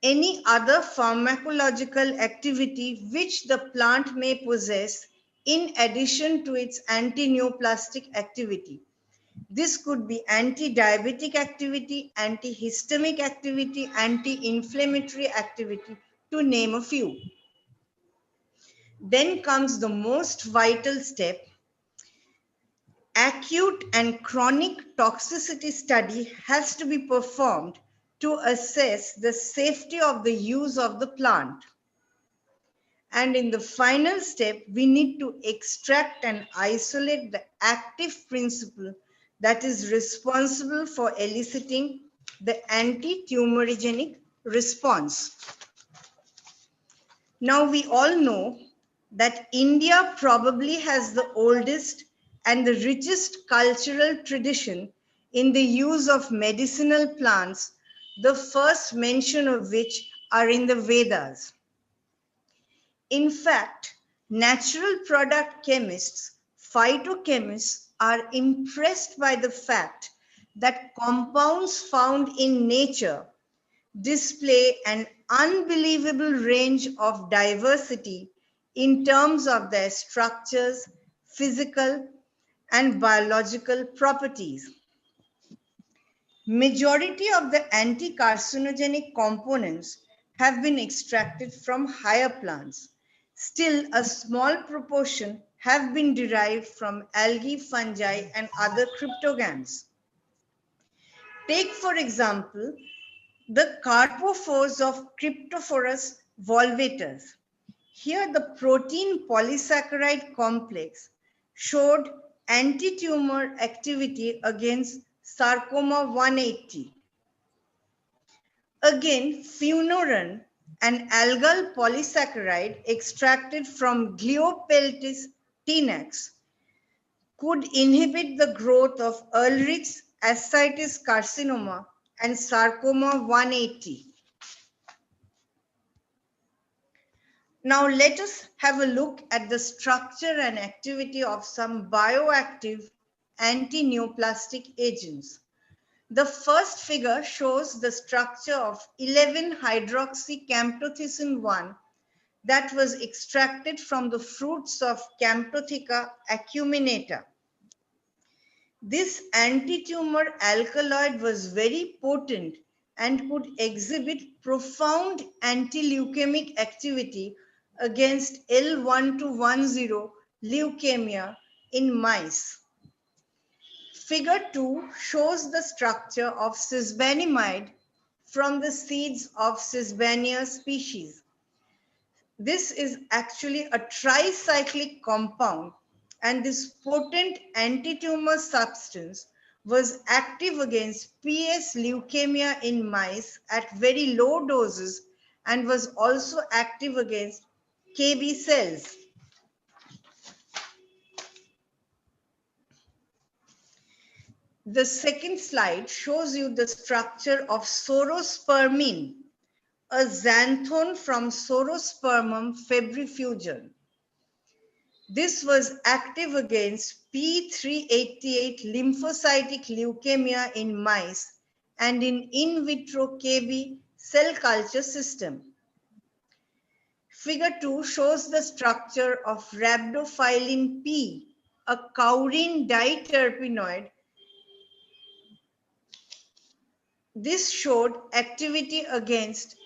D: any other pharmacological activity which the plant may possess in addition to its anti-neoplastic activity. This could be anti-diabetic activity, anti-histamic activity, anti-inflammatory activity, to name a few. Then comes the most vital step. Acute and chronic toxicity study has to be performed to assess the safety of the use of the plant. And in the final step, we need to extract and isolate the active principle that is responsible for eliciting the anti-tumorigenic response. Now we all know that India probably has the oldest and the richest cultural tradition in the use of medicinal plants, the first mention of which are in the Vedas. In fact, natural product chemists, phytochemists are impressed by the fact that compounds found in nature display an unbelievable range of diversity in terms of their structures, physical and biological properties. Majority of the anti-carcinogenic components have been extracted from higher plants. Still, a small proportion have been derived from algae, fungi, and other cryptogams. Take, for example, the carpophores of Cryptophorus volvatus. Here, the protein polysaccharide complex showed anti-tumor activity against sarcoma 180. Again, funoran, an algal polysaccharide extracted from Gliopeltis tenax, could inhibit the growth of Ulrich's ascites carcinoma and sarcoma 180. Now let us have a look at the structure and activity of some bioactive anti-neoplastic agents. The first figure shows the structure of 11-hydroxycamptothecin 1 that was extracted from the fruits of Camptotheca acuminata. This anti-tumor alkaloid was very potent and could exhibit profound anti-leukemic activity against L1210 leukemia in mice. Figure 2 shows the structure of sesbanimide from the seeds of Sesbania species. This is actually a tricyclic compound, and this potent anti-tumor substance was active against PS leukemia in mice at very low doses and was also active against KB cells. The second slide shows you the structure of sorospermine, a xanthone from Sorospermum febrifugen. This was active against P388 lymphocytic leukemia in mice and in vitro KB cell culture system. Figure 2 shows the structure of rhabdophilin P, a kaurine diterpenoid. This showed activity against,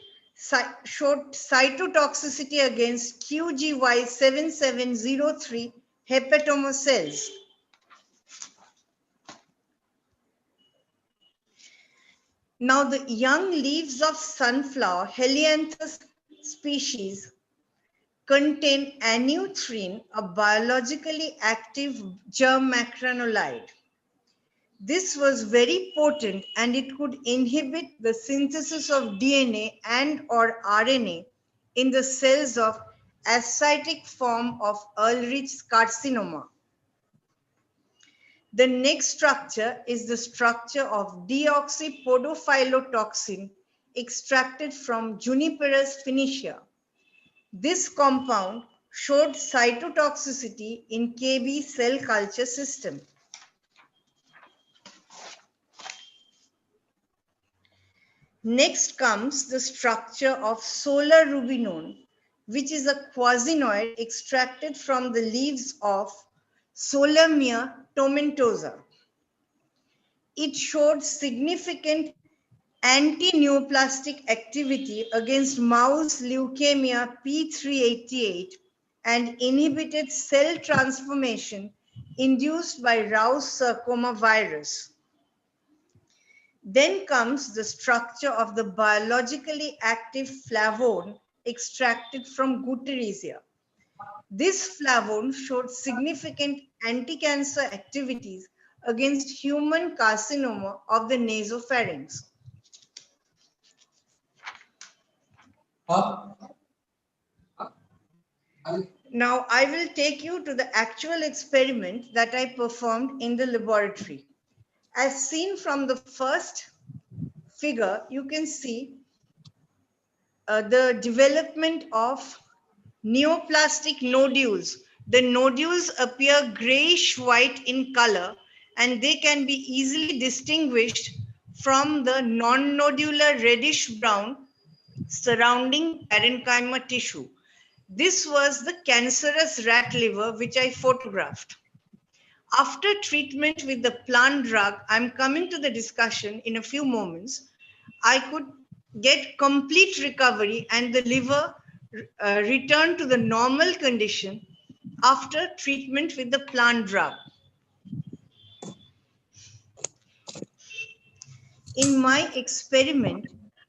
D: showed cytotoxicity against QGY7703 hepatoma cells. Now the young leaves of sunflower, Helianthus species, contain aneuthrine, a biologically active germ macronolide. This was very potent and it could inhibit the synthesis of DNA and or RNA in the cells of ascitic form of Ulrich's carcinoma. The next structure is the structure of deoxypodophyllatoxin extracted from Juniperus phoenicia. This compound showed cytotoxicity in KB cell culture system. Next comes the structure of solarubinone, which is a quasinoid extracted from the leaves of Solamia tomentosa. It showed significant anti-neoplastic activity against mouse leukemia P388 and inhibited cell transformation induced by Rous sarcoma virus. Then comes the structure of the biologically active flavone extracted from Gutteraceae. This flavone showed significant anti-cancer activities against human carcinoma of the nasopharynx. Now I will take you to the actual experiment that I performed in the laboratory. As seen from the first figure, you can see the development of neoplastic nodules. The nodules appear grayish white in color and they can be easily distinguished from the non-nodular reddish brown surrounding parenchyma tissue. This was the cancerous rat liver which I photographed. After treatment with the plant drug, I'm coming to the discussion in a few moments, I could get complete recovery and the liver returned to the normal condition after treatment with the plant drug. In my experiment,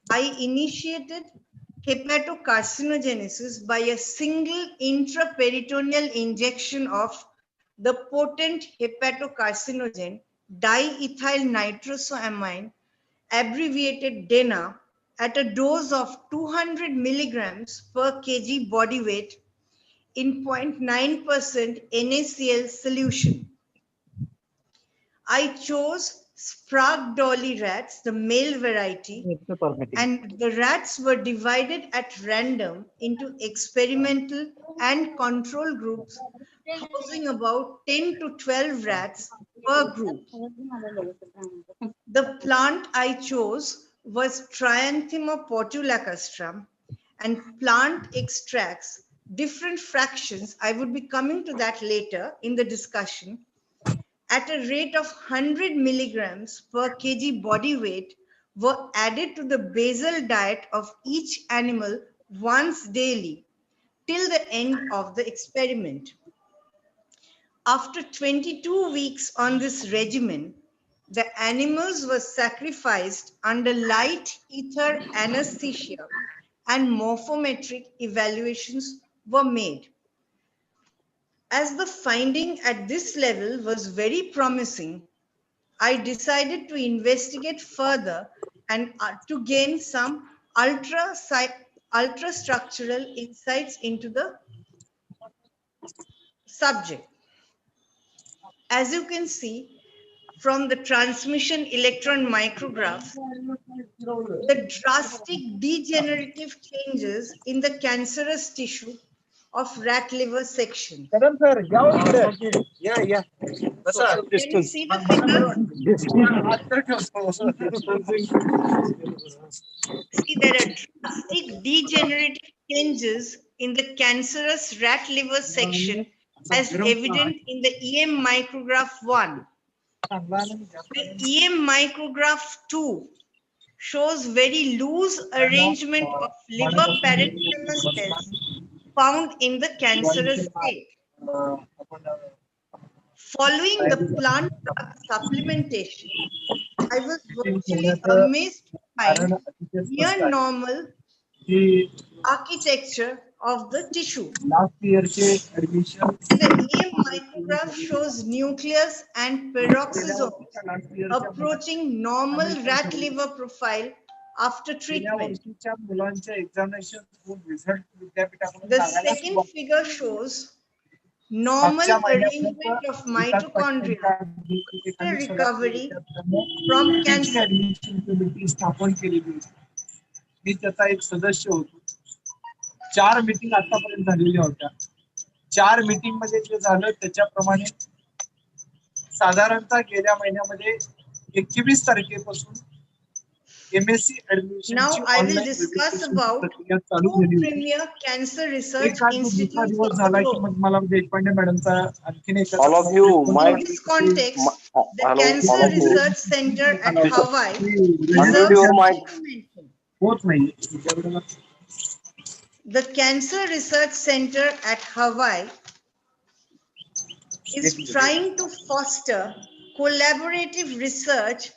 D: I initiated hepatocarcinogenesis by a single intraperitoneal injection of the potent hepatocarcinogen diethyl nitrosamine, abbreviated DENA, at a dose of 200 milligrams per kg body weight in 0.9% NaCl solution. I chose Sprague Dolly rats, the male variety, and the rats were divided at random into experimental and control groups, housing about 10 to 12 rats per group. The plant I chose was Trianthema portulacastrum, and plant extracts different fractions, I would be coming to that later in the discussion, at a rate of 100 milligrams per kg body weight were added to the basal diet of each animal once daily till the end of the experiment. After 22 weeks on this regimen, the animals were sacrificed under light ether anesthesia and morphometric evaluations were made. As the finding at this level was very promising, I decided to investigate further and to gain some ultrastructural insights into the subject. As you can see from the transmission electron micrograph, the drastic degenerative changes in the cancerous tissue of rat liver section.
I: Madam sir, yeah.
D: Can you see the figure? See, there are drastic degenerative changes in the cancerous rat liver section as evident in the EM micrograph 1. The EM micrograph 2 shows very loose arrangement of liver parenchyma cells found in the cancerous state. Following the plant drug supplementation, I was virtually amazed to find near normal architecture of the tissue. The EM micrograph shows nucleus and peroxisome approaching normal rat liver profile after treatment. The second figure shows normal arrangement of mitochondria after recovery from cancer.
I: मी त्याचा एक सदस्य होतो. 4 meeting आतापर्यंत झालेल्या होत्या. 4 meeting मध्ये जे झालं त्याच्याप्रमाणे साधारणतः गेल्या महिन्यामध्ये 21 तारखेपासून MSc admission
D: Now I will discuss about two premier cancer research institutes of the globe.
I: मला देशपांडे मॅडमचा आणखीन एक
J: all of you
D: In this context, the Cancer Research Center at Hawaii deserves mention.
I: होत नाही.
D: The Cancer Research Center at Hawaii is trying to foster collaborative research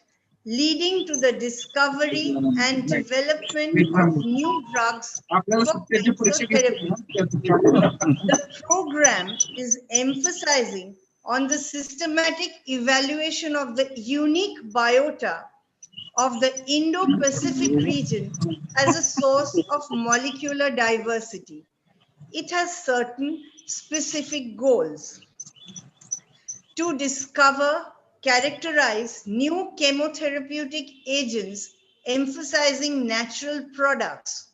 D: leading to the discovery and development of new drugs for cancer therapy. The program is emphasizing on the systematic evaluation of the unique biota of the Indo-Pacific region as a source of molecular diversity. It has certain specific goals: to discover, characterize new chemotherapeutic agents emphasizing natural products,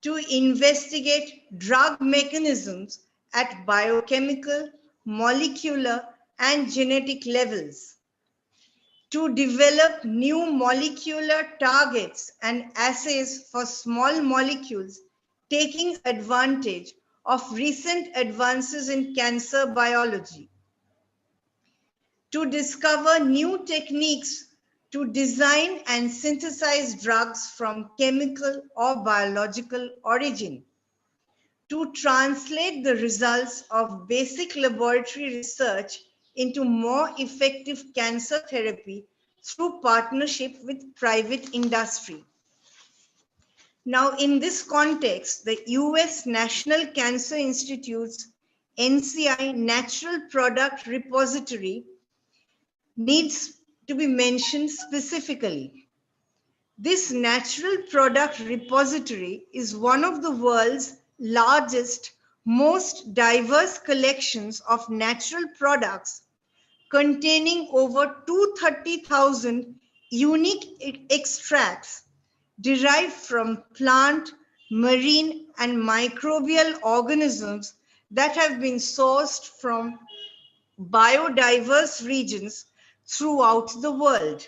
D: to investigate drug mechanisms at biochemical, molecular, and genetic levels, to develop new molecular targets and assays for small molecules taking advantage of recent advances in cancer biology, to discover new techniques to design and synthesize drugs from chemical or biological origin, to translate the results of basic laboratory research into more effective cancer therapy through partnership with private industry. Now, in this context, the US National Cancer Institute's NCI Natural Product Repository needs to be mentioned specifically. This natural product repository is one of the world's largest, most diverse collections of natural products containing over 230,000 unique extracts derived from plant, marine, and microbial organisms that have been sourced from biodiverse regions throughout the world.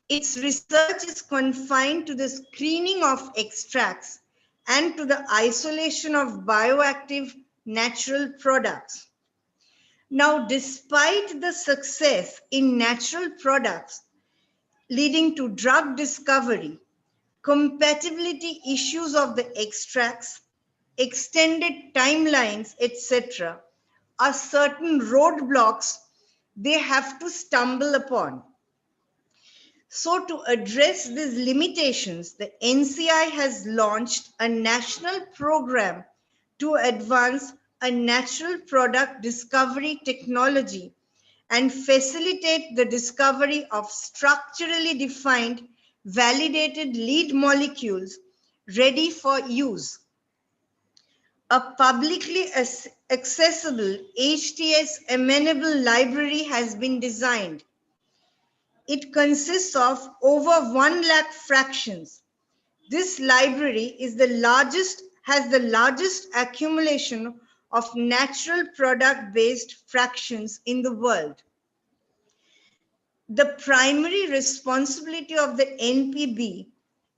D: Its research is confined to the screening of extracts and to the isolation of bioactive natural products. Now, despite the success in natural products, leading to drug discovery, compatibility issues of the extracts, extended timelines, etc., are certain roadblocks they have to stumble upon. So to address these limitations, the NCI has launched a national program to advance a natural product discovery technology and facilitate the discovery of structurally defined, validated lead molecules ready for use. A publicly accessible HTS amenable library has been designed. It consists of over 1 lakh fractions. This library is has the largest accumulation of natural product-based fractions in the world. The primary responsibility of the NPB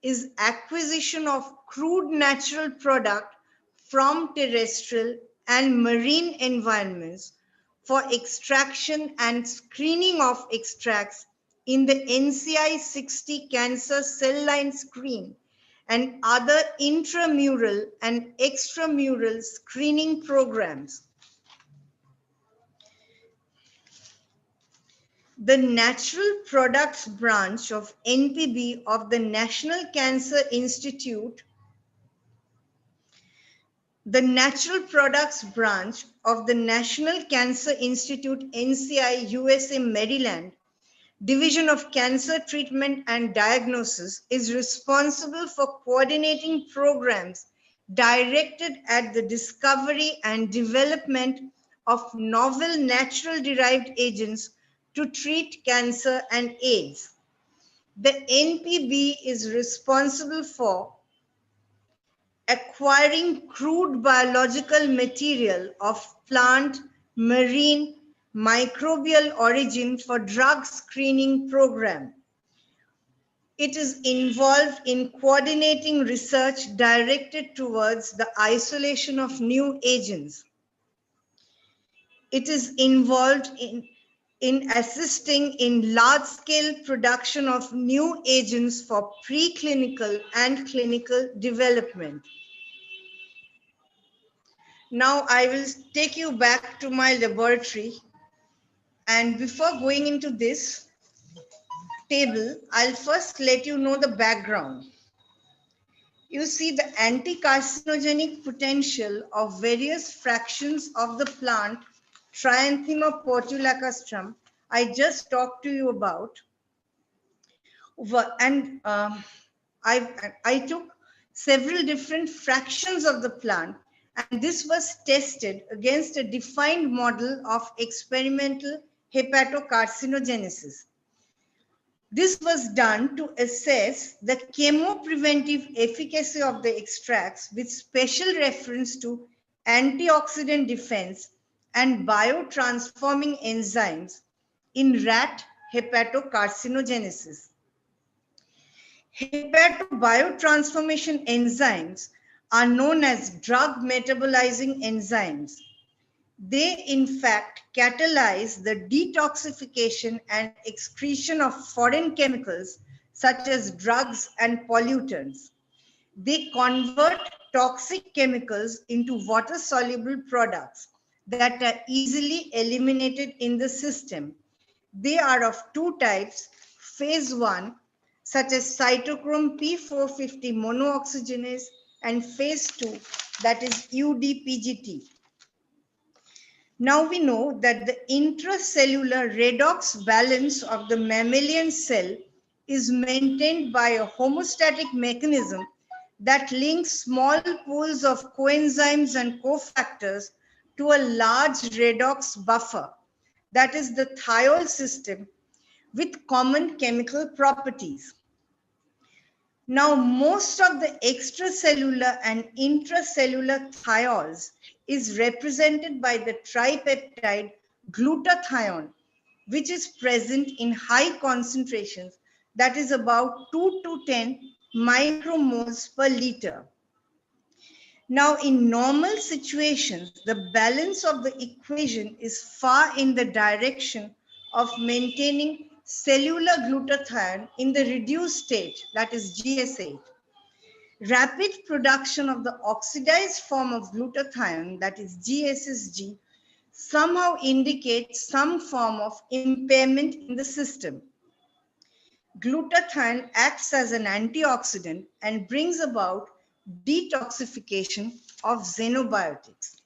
D: is acquisition of crude natural product from terrestrial and marine environments for extraction and screening of extracts in the NCI 60 cancer cell line screen and other intramural and extramural screening programs. The Natural Products Branch of NPB of the National Cancer Institute, the Natural Products Branch of the National Cancer Institute, NCI, USA, Maryland, Division of Cancer Treatment and Diagnosis is responsible for coordinating programs directed at the discovery and development of novel natural derived agents to treat cancer and AIDS. The NPB is responsible for acquiring crude biological material of plant, marine, microbial origin for drug screening program. It is involved in coordinating research directed towards the isolation of new agents. It is involved in assisting in large-scale production of new agents for preclinical and clinical development. Now I will take you back to my laboratory, and before going into this table, I'll first let you know the background. You see the anti-carcinogenic potential of various fractions of the plant Trianthema portulacastrum I just talked to you about. And I took several different fractions of the plant, and this was tested against a defined model of experimental hepatocarcinogenesis. This was done to assess the chemopreventive efficacy of the extracts with special reference to antioxidant defense and biotransforming enzymes in rat hepatocarcinogenesis. Hepatobiotransformation enzymes are known as drug metabolizing enzymes. They, in fact, catalyze the detoxification and excretion of foreign chemicals such as drugs and pollutants. They convert toxic chemicals into water-soluble products that are easily eliminated in the system. They are of two types, phase 1, such as cytochrome P450 monooxygenase, and phase 2, that is UDPGT. Now we know that the intracellular redox balance of the mammalian cell is maintained by a homeostatic mechanism that links small pools of coenzymes and cofactors to a large redox buffer, that is the thiol system, with common chemical properties. Now, most of the extracellular and intracellular thiols is represented by the tripeptide glutathione, which is present in high concentrations, that is about 2 to 10 micromoles per liter. Now, in normal situations, the balance of the equation is far in the direction of maintaining cellular glutathione in the reduced state, that is GS8. Rapid production of the oxidized form of glutathione, that is GSSG, somehow indicates some form of impairment in the system. Glutathione acts as an antioxidant and brings about detoxification of xenobiotics.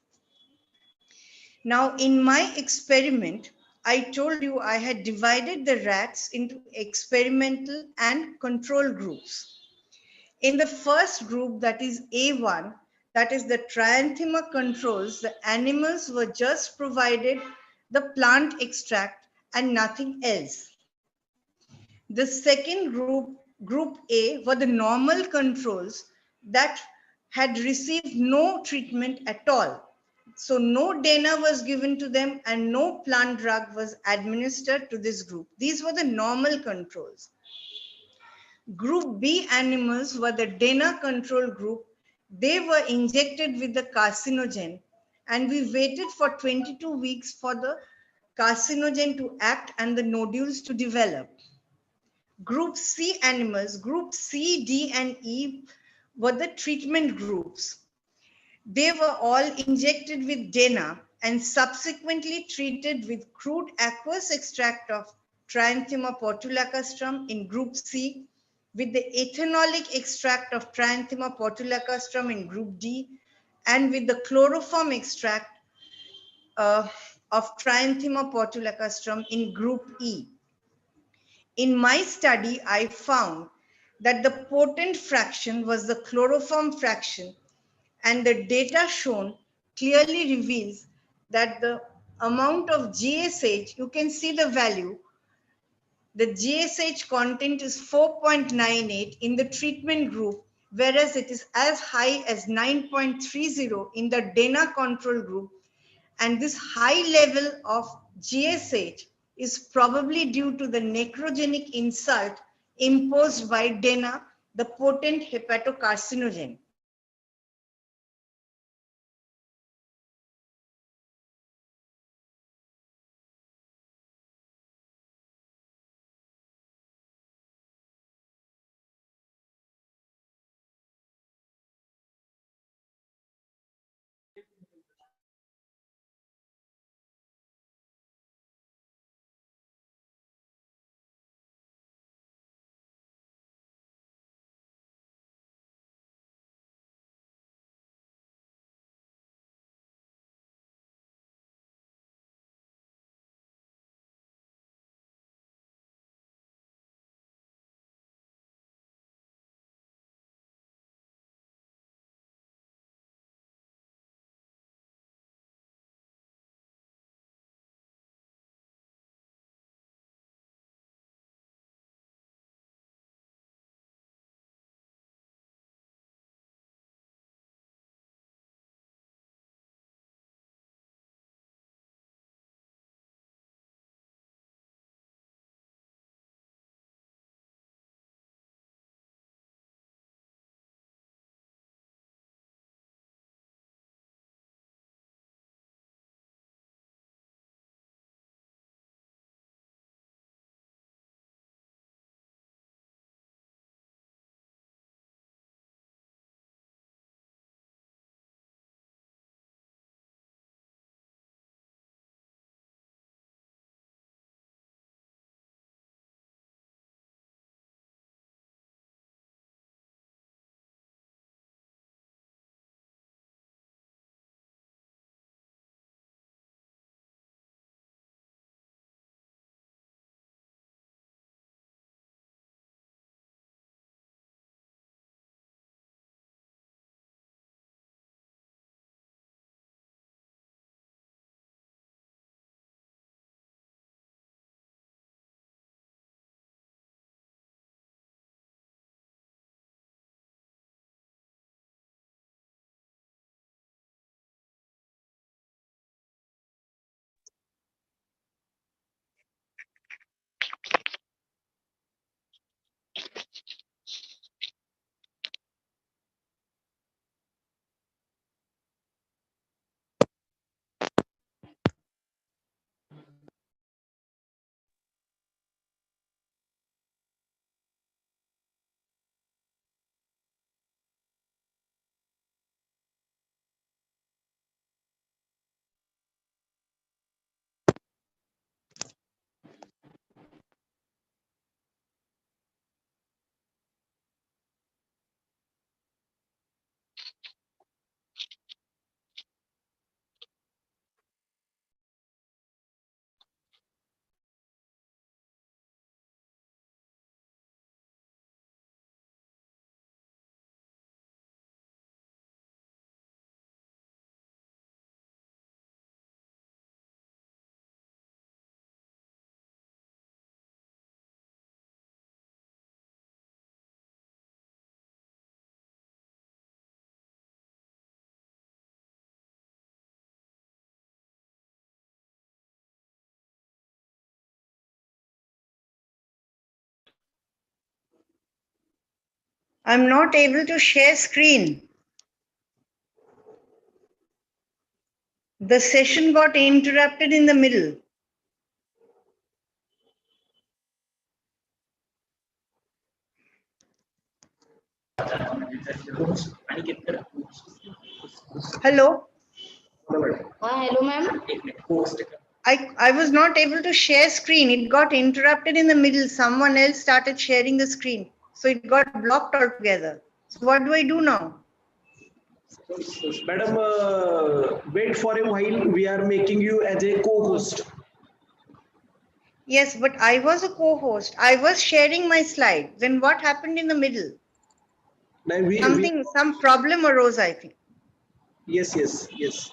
D: Now, in my experiment, I told you I had divided the rats into experimental and control groups. In the first group, that is A1, that is the trianthema controls, the animals were just provided the plant extract and nothing else. The second group, group A, were the normal controls that had received no treatment at all. So no DENA was given to them and no plant drug was administered to this group. These were the normal controls. Group B animals were the DENA control group. They were injected with the carcinogen and we waited for 22 weeks for the carcinogen to act and the nodules to develop. Group C animals, group C, D, and E were the treatment groups. They were all injected with DENA and subsequently treated with crude aqueous extract of Trianthema portulacastrum in group C, with the ethanolic extract of Trianthema portulacastrum in group D, and with the chloroform extract of Trianthema portulacastrum in group E. In my study, I found that the potent fraction was the chloroform fraction, and the data shown clearly reveals that the amount of GSH, you can see the value, the GSH content is 4.98 in the treatment group, whereas it is as high as 9.30 in the DENA control group. And this high level of GSH is probably due to the necrogenic insult imposed by DENA, the potent hepatocarcinogen. I'm not able to share screen. The session got interrupted in the middle. Hello?
C: Hello, ma'am.
D: I was not able to share screen. It got interrupted in the middle. Someone else started sharing the screen. So it got blocked altogether. So what do I do now?
I: Madam, wait for a while. We are making you as a co-host.
D: Yes, but I was a co-host. I was sharing my slide. Then what happened in the middle?
I: Now
D: Some problem arose, I think.
I: yes.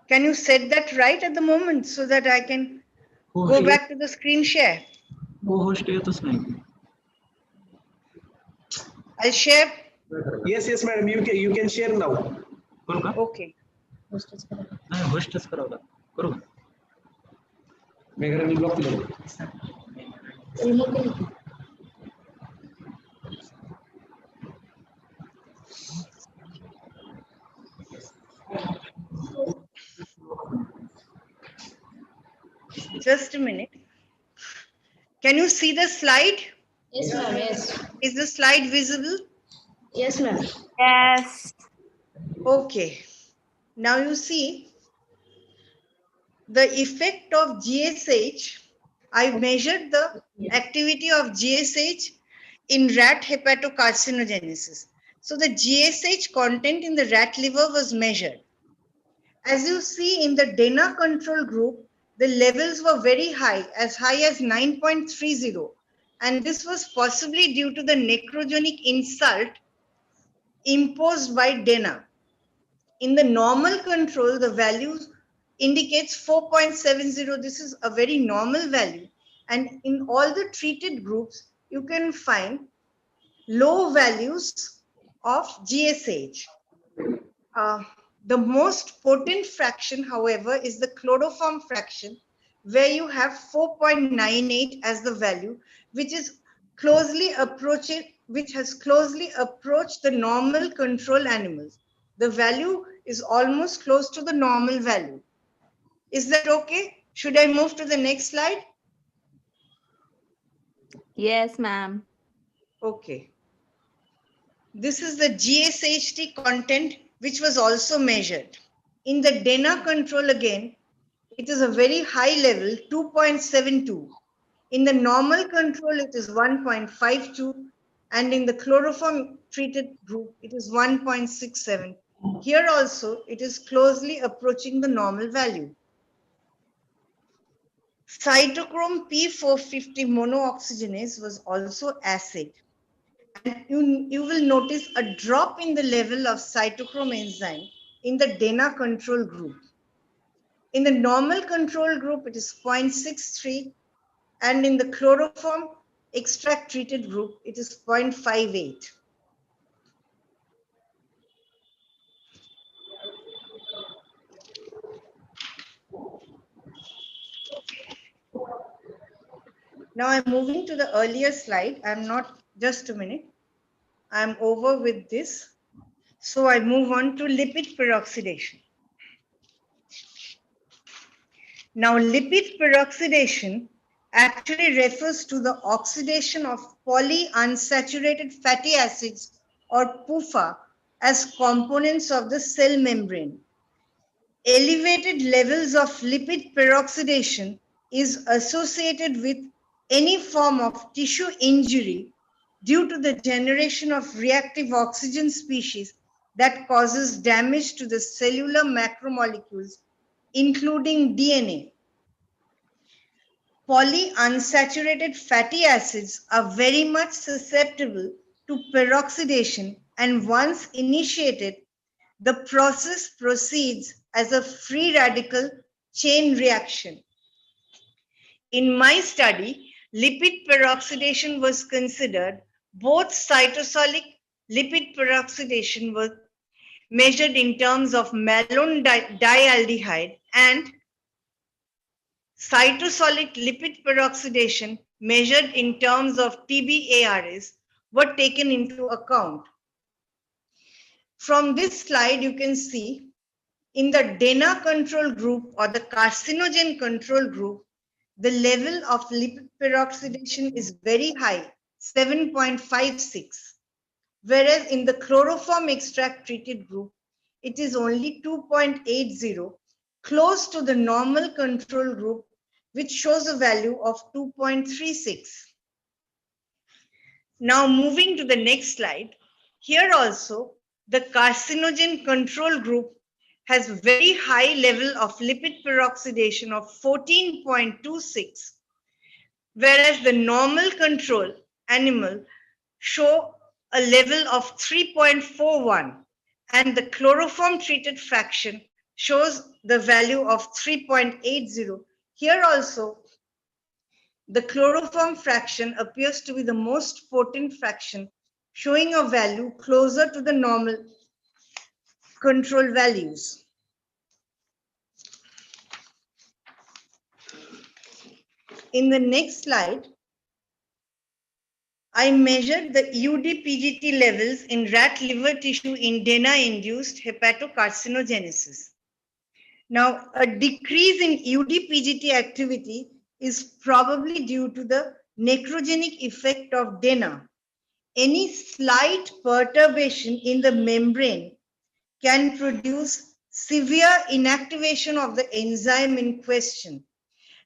D: Can you set that right at the moment so that I can go back to the screen share? I'll share.
I: Yes, madam. You can share now.
D: Okay. Just a minute. Can you see the slide?
C: Yes, ma'am. Yes.
D: Is the slide visible?
C: Yes, ma'am.
J: Yes.
D: Okay. Now you see the effect of GSH. I measured the activity of GSH in rat hepatocarcinogenesis. So the GSH content in the rat liver was measured. As you see in the DENA control group, the levels were very high as 9.30. And this was possibly due to the necrogenic insult imposed by DENA. In the normal control, the value indicates 4.70. This is a very normal value. And in all the treated groups, you can find low values of GSH. The most potent fraction, however, is the chloroform fraction, where you have 4.98 as the value, which has closely approached the normal control animals. The value is almost close to the normal value. Is that okay? Should I move to the next slide?
J: Yes, ma'am.
D: Okay. This is the GSHT content, which was also measured. In the DENA control again, it is a very high level, 2.72. In the normal control, it is 1.52. And in the chloroform treated group, it is 1.67. Here also, it is closely approaching the normal value. Cytochrome P450 monooxygenase was also assayed. And you will notice a drop in the level of cytochrome enzyme in the DENA control group. In the normal control group, it is 0.63, and in the chloroform extract treated group, it is 0.58. Now I'm moving to the earlier slide. Just a minute. I'm over with this. So I move on to lipid peroxidation. Now, lipid peroxidation actually refers to the oxidation of polyunsaturated fatty acids or PUFA as components of the cell membrane. Elevated levels of lipid peroxidation is associated with any form of tissue injury due to the generation of reactive oxygen species that causes damage to the cellular macromolecules, including DNA. Polyunsaturated fatty acids are very much susceptible to peroxidation, and once initiated, the process proceeds as a free radical chain reaction. In my study, lipid peroxidation was considered. Both cytosolic lipid peroxidation was measured in terms of malone dialdehyde and cytosolic lipid peroxidation measured in terms of TBARS, were taken into account. From this slide, you can see in the DENA control group or the carcinogen control group, the level of lipid peroxidation is very high, 7.56. Whereas in the chloroform extract treated group, it is only 2.80, close to the normal control group, which shows a value of 2.36. Now moving to the next slide, here also the carcinogen control group has very high level of lipid peroxidation of 14.26, whereas the normal control animal show a level of 3.41, and the chloroform treated fraction shows the value of 3.80. Here also, the chloroform fraction appears to be the most potent fraction, showing a value closer to the normal control values. In the next slide, I measured the UDPGT levels in rat liver tissue in DENA-induced hepatocarcinogenesis. Now, a decrease in UDPGT activity is probably due to the necrogenic effect of DENA. Any slight perturbation in the membrane can produce severe inactivation of the enzyme in question.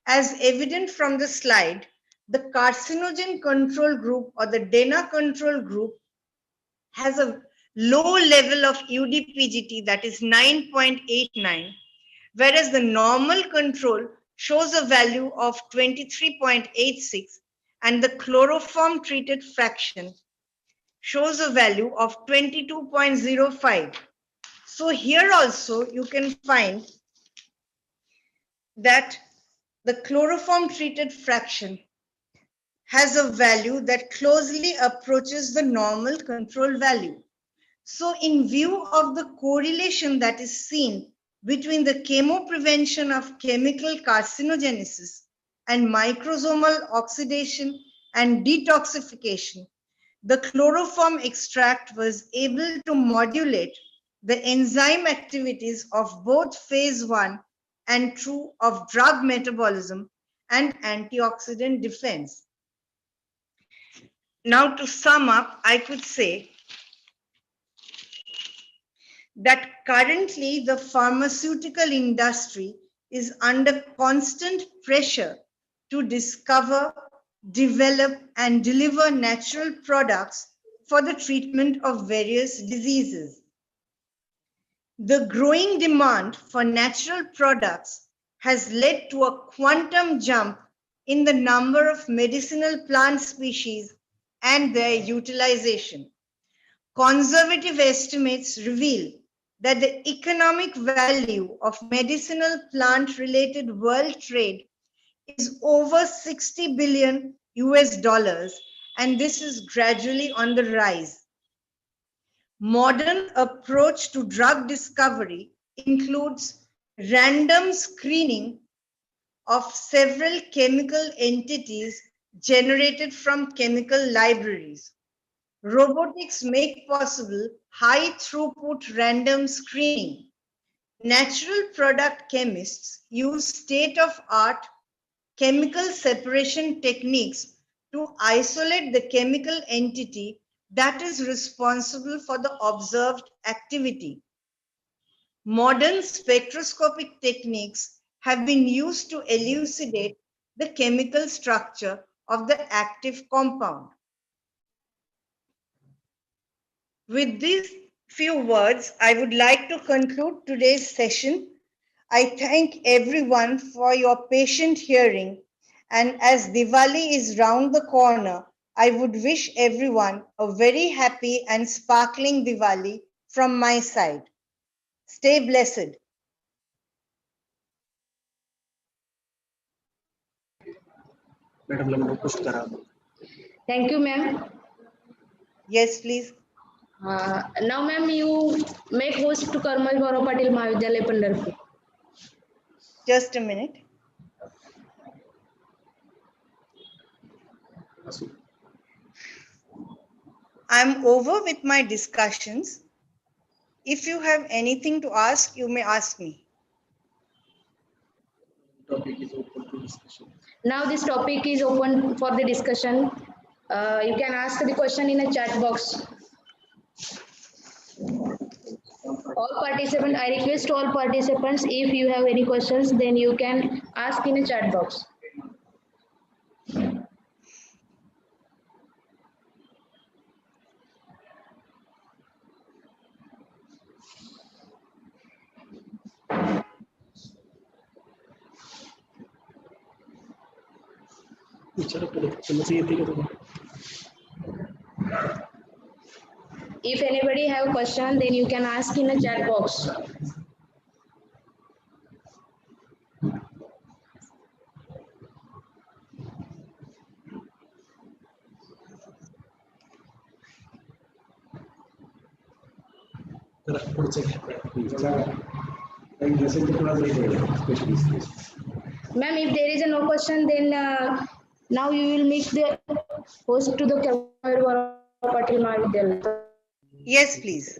D: As evident from the slide, the carcinogen control group or the DENA control group has a low level of UDPGT, that is 9.89, whereas the normal control shows a value of 23.86, and the chloroform treated fraction shows a value of 22.05. So here also you can find that the chloroform treated fraction has a value that closely approaches the normal control value. So in view of the correlation that is seen between the chemoprevention of chemical carcinogenesis and microsomal oxidation and detoxification, the chloroform extract was able to modulate the enzyme activities of both phase 1 and 2 of drug metabolism and antioxidant defense. Now, to sum up, I could say that currently the pharmaceutical industry is under constant pressure to discover, develop, and deliver natural products for the treatment of various diseases. The growing demand for natural products has led to a quantum jump in the number of medicinal plant species and their utilization. Conservative estimates reveal that the economic value of medicinal plant-related world trade is over $60 billion, and this is gradually on the rise. Modern approach to drug discovery includes random screening of several chemical entities generated from chemical libraries. Robotics make possible high throughput random screening. Natural product chemists use state-of-art chemical separation techniques to isolate the chemical entity that is responsible for the observed activity. Modern spectroscopic techniques have been used to elucidate the chemical structure of the active compound. With these few words, I would like to conclude today's session. I thank everyone for your patient hearing, and as Diwali is round the corner, I would wish everyone a very happy and sparkling Diwali from my side. Stay blessed.
A: Madam लवकर post करा.
C: Thank you, ma'am.
D: Yes, please.
C: Now, ma'am, you make host to Karmal Gaurav Patil Mahavidyalaya, Pandharpur.
D: Just a minute. I'm over with my discussions. If you have anything to ask, you may ask me.
A: Topic is open to discussion.
C: Now this topic is open for the discussion. You can ask the question in a chat box. All participants, I request all participants, if you have any questions, then you can ask in a chat box. If anybody have question, then you can ask in a chat box. Ma'am, if there is a no question, then now you will make the host to the Patil Mahavidyalaya.
D: Yes, please.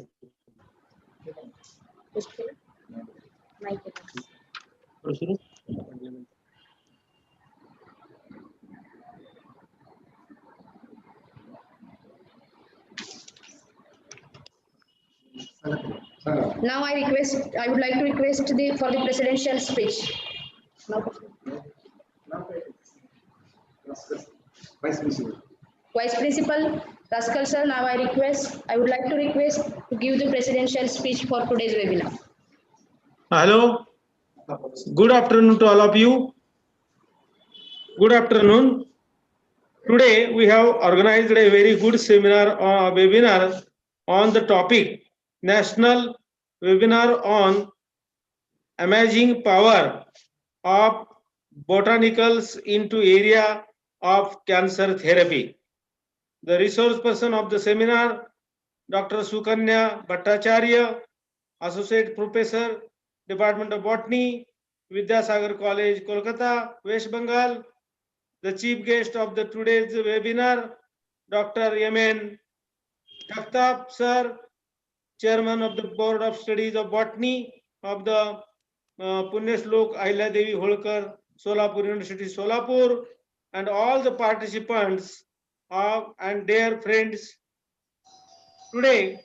C: Now I would like to request for the presidential speech. Vice Principal Raskal sir, now I would like to request to give the presidential speech for today's webinar.
K: Hello. Good afternoon to all of you. Good afternoon. Today we have organized a very good seminar or webinar on the topic National Webinar on Imaging Power of Botanicals into Area of Cancer Therapy. The resource person of the seminar, Dr. Sukanya Bhattacharya, Associate Professor, Department of Botany, Vidyasagar College, Kolkata, West Bengal. The chief guest of the today's webinar, Dr. M.N. Dept, sir, Chairman of the Board of Studies of Botany of the Punyaslok Ahilya Devi Holkar, Solapur University, Solapur, and all the participants and their friends. Today,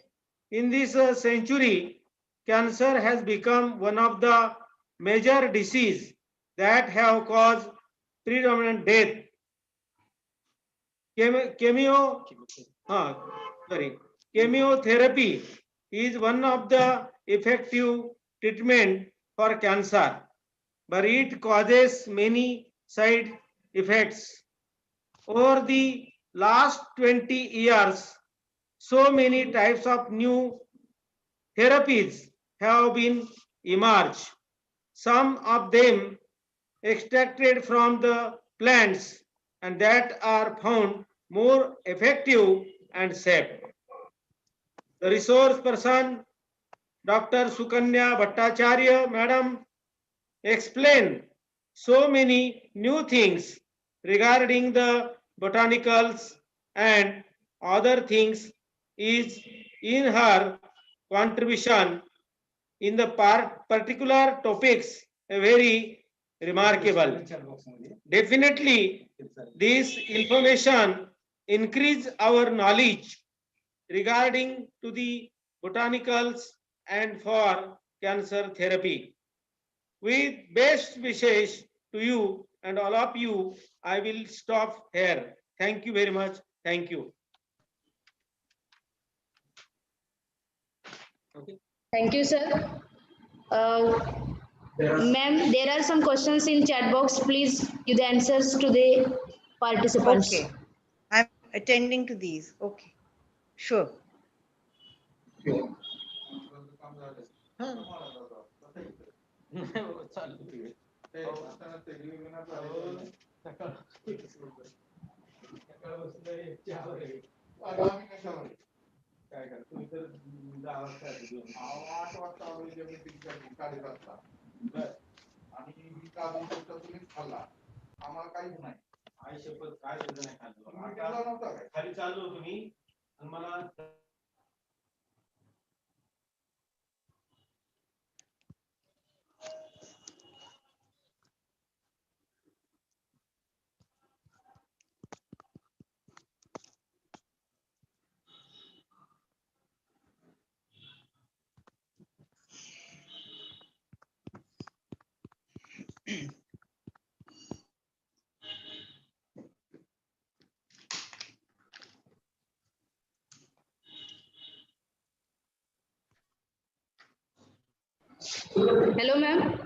K: in this century, cancer has become one of the major diseases that have caused predominant death. Chemotherapy is one of the effective treatment for cancer, but it causes many side effects. Over the last 20 years, so many types of new therapies have been emerged. Some of them extracted from the plants and that are found more effective and safe. The resource person, Dr. Sukanya Bhattacharya, Madam, explained so many new things regarding the botanicals and other things is in her contribution in the particular topics very remarkable. Definitely, this information increase our knowledge regarding to the botanicals and for cancer therapy. With best wishes to you and all of you, I will stop here. Thank you very much. Thank you. Okay.
C: Thank you, sir. Ma'am, there are some questions in chat box. Please give the answers to the participants.
D: Okay. I'm attending to these. Okay. Sure.
K: खाली चाललो तुम्ही
C: Hello, ma'am.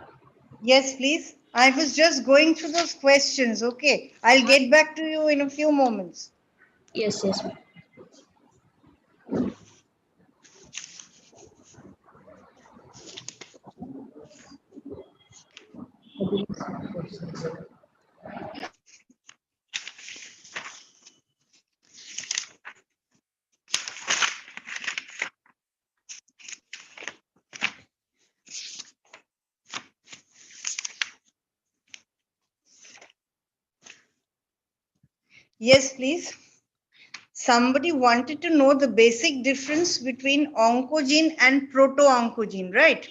D: Yes, please. I was just going through those questions. Okay. I'll get back to you in a few moments.
C: Yes, yes, ma'am.
D: Yes, please. Somebody wanted to know the basic difference between oncogene and proto-oncogene, right?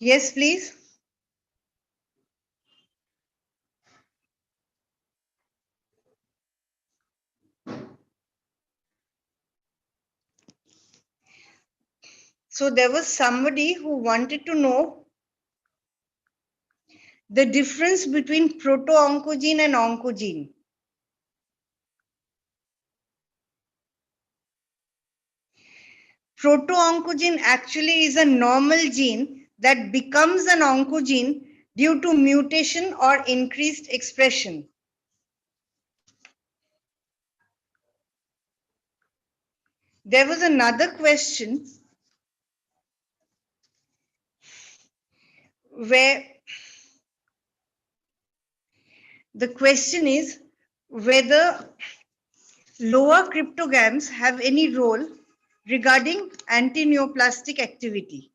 D: Yes, please. So there was somebody who wanted to know the difference between proto-oncogene and oncogene. Proto-oncogene actually is a normal gene that becomes an oncogene due to mutation or increased expression. There was another question where the question is whether lower cryptogams have any role regarding anti-neoplastic activity.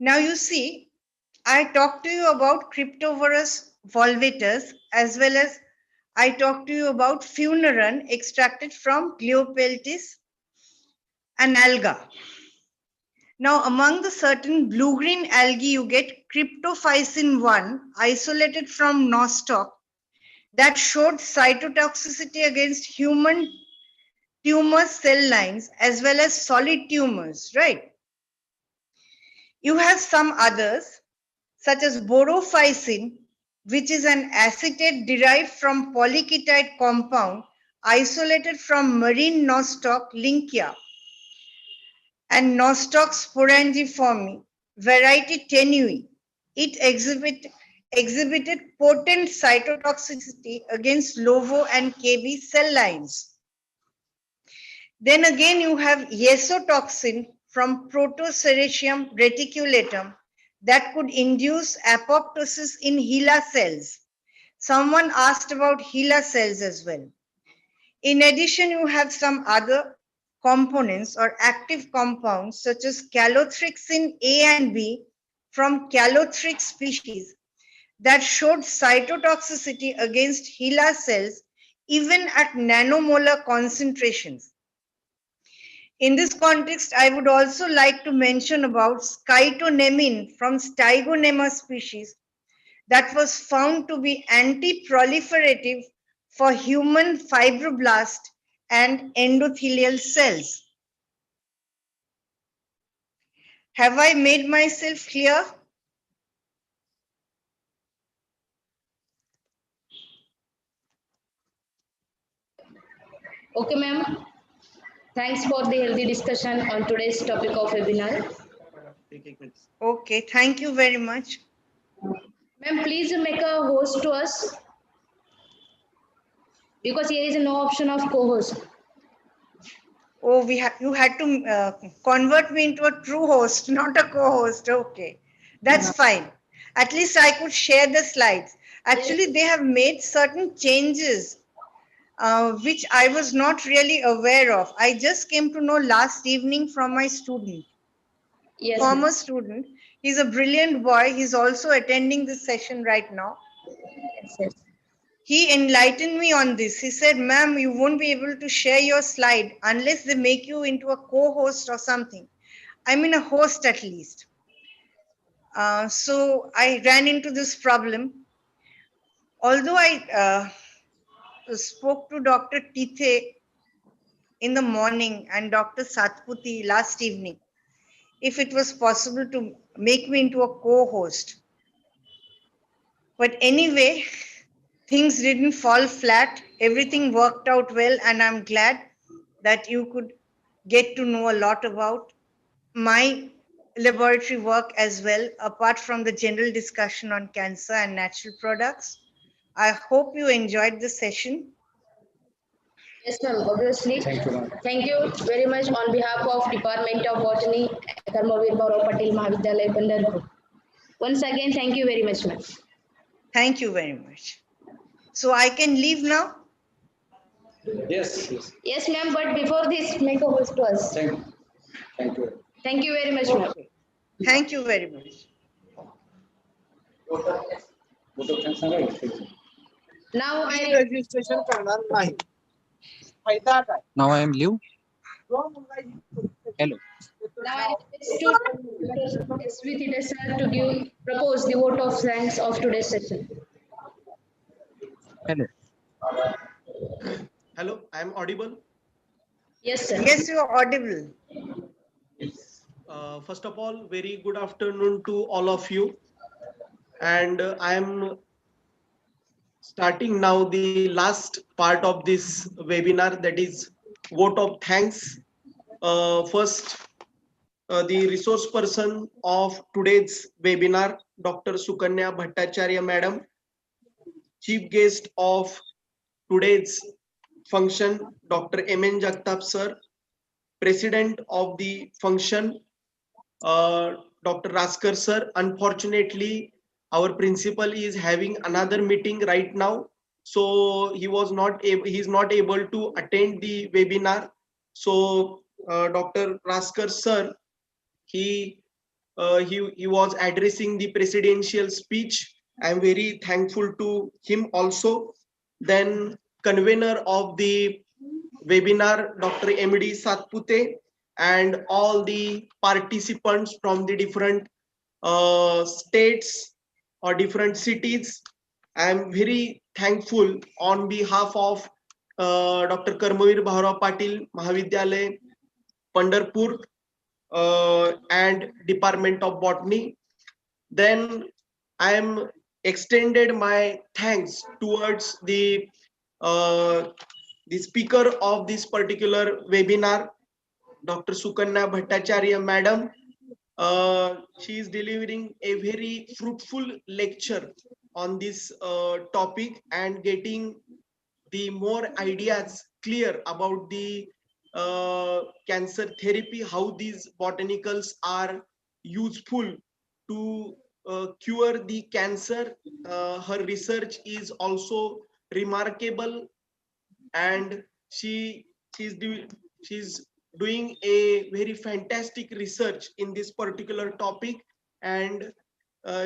D: Now you see, I talked to you about cryptovirus volvators as well as I talked to you about funaran extracted from Gliopeltis analga. Now, among the certain blue-green algae, you get cryptophycin 1 isolated from nostoc that showed cytotoxicity against human tumor cell lines as well as solid tumors, right? You have some others, such as borophycin, which is an acetate derived from polyketide compound isolated from marine nostoc Lynchia, and Nostoc sporangiforme, variety tenui. It exhibited potent cytotoxicity against LoVo and KB cell lines. Then again, you have yesotoxin from Protoceratium reticulatum that could induce apoptosis in HeLa cells. Someone asked about HeLa cells as well. In addition, you have some other components or active compounds such as calothrixin A and B from calothrix species that showed cytotoxicity against HeLa cells even at nanomolar concentrations. In this context, I would also like to mention about scytonemin from Stygonema species that was found to be anti-proliferative for human fibroblast and endothelial cells. Have I made myself clear?
C: Okay, ma'am. Thanks for the healthy discussion on today's topic of webinar.
D: Okay, thank you very much.
C: Ma'am, please make a host to us because here is no option of co-host.
D: Oh, you had to convert me into a true host, not a co-host. Okay, that's fine. At least I could share the slides. Actually, they have made certain changes which I was not really aware of. I just came to know last evening from my student,
C: Yes,
D: former
C: ma'am.
D: student. He's a brilliant boy. He's also attending this session right now.
C: Yes, yes.
D: He enlightened me on this. He said, ma'am, you won't be able to share your slide unless they make you into a co-host or something. I mean, a host at least. So I ran into this problem. Although I spoke to Dr. Tithe in the morning and Dr. Satputi last evening, if it was possible to make me into a co-host. But anyway, things didn't fall flat. Everything worked out well, and I'm glad that you could get to know a lot about my laboratory work as well, apart from the general discussion on cancer and natural products. I hope you enjoyed the session.
C: Yes, ma'am. Obviously.
F: Thank you, ma'am.
C: Thank you very much on behalf of Department of Botany, Dharmavir Gaurav Patil Mahavidyalaya, Pandharpur. Once again, thank you very much, ma'am.
D: Thank you very much. So I can leave now?
F: Yes, yes.
C: Yes, ma'am. But before this, make a host to us.
F: Thank you. Thank you.
C: Thank you very much, ma'am.
D: Okay. Thank you very much.
C: Now I
I: registration करणार नाही फायदा काय
L: Now I am Liu.
I: जो मुलगा
L: Hello.
C: now I request to Dr. S.V. Thide sir to propose the vote of thanks of today's session.
L: Hello.
M: Hello, I am audible.
C: Yes, sir.
D: Yes, you are audible.
M: First of all, very good afternoon to all of you. And I am starting now the last part of this webinar, that is vote of thanks. First, the resource person of today's webinar, Dr. Sukanya Bhattacharya Madam, chief guest of today's function, Dr. M.N. Jagtap sir, president of the function, Dr. Raskar sir. Unfortunately, our principal is having another meeting right now, so he is not able to attend the webinar. So Dr. Raskar sir, he was addressing the presidential speech. I am very thankful to him also. Then convener of the webinar, Dr. M.D. Satpute, and all the participants from the different states or different cities. I am very thankful on behalf of Dr. Karmavir Bhaurav Patil Mahavidyalaya, Pandharpur, and Department of Botany. Then I am extended my thanks towards the speaker of this particular webinar, Dr. Sukanya Bhattacharya Madam. She is delivering a very fruitful lecture on this topic and getting the more ideas clear about the cancer therapy, how these botanicals are useful to cure the cancer. Her research is also remarkable, and she's doing a very fantastic research in this particular topic, and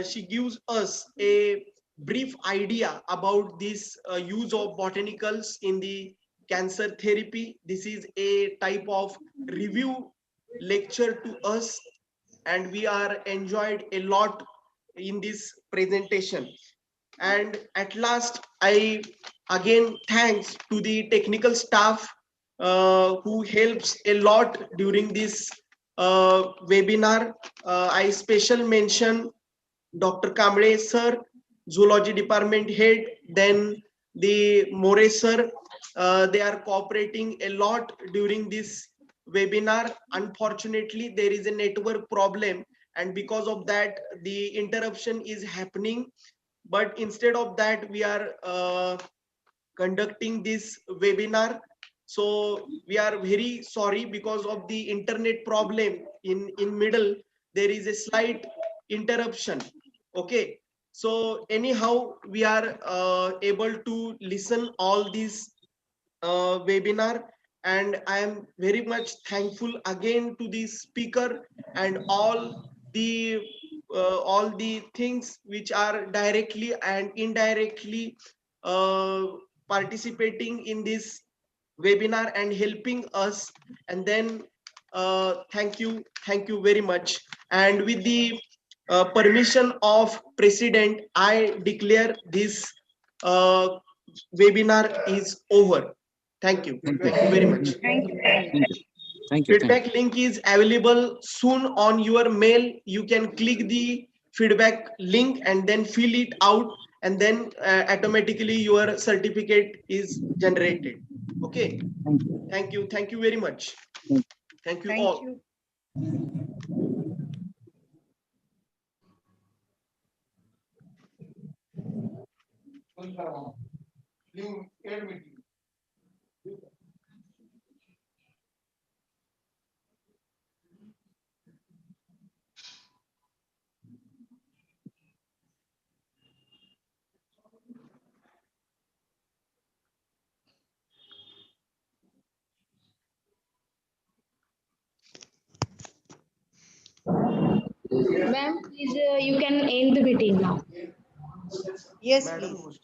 M: she gives us a brief idea about this use of botanicals in the cancer therapy. This is a type of review lecture to us, and we are enjoyed a lot in this presentation. And at last, I again thanks to the technical staff who helps a lot during this webinar. I special mention Dr. Kamble sir, zoology department head, then the More sir. They are cooperating a lot during this webinar. Unfortunately, there is a network problem, and because of that the interruption is happening. But instead of that, we are conducting this webinar. So we are very sorry because of the internet problem. In middle there is a slight interruption. Okay, so anyhow we are able to listen all these webinar, and I am very much thankful again to the speaker and all the things which are directly and indirectly uh, participating in this webinar and helping us. And then thank you very much. And with the permission of president, I declare this uh, webinar is over. Thank you. Thank you very much.
D: Thank you.
G: Thank you. Thank you.
M: Feedback link is available soon on your mail. You can click the feedback link and then fill it out, and then automatically your certificate is generated. Okay.
G: Thank you.
M: Thank you. Thank you very much. Thank you
D: Thank
M: all.
D: you.
C: Ma'am, please, you can end the meeting now.
D: Yes,
M: Madam
D: please.
M: host.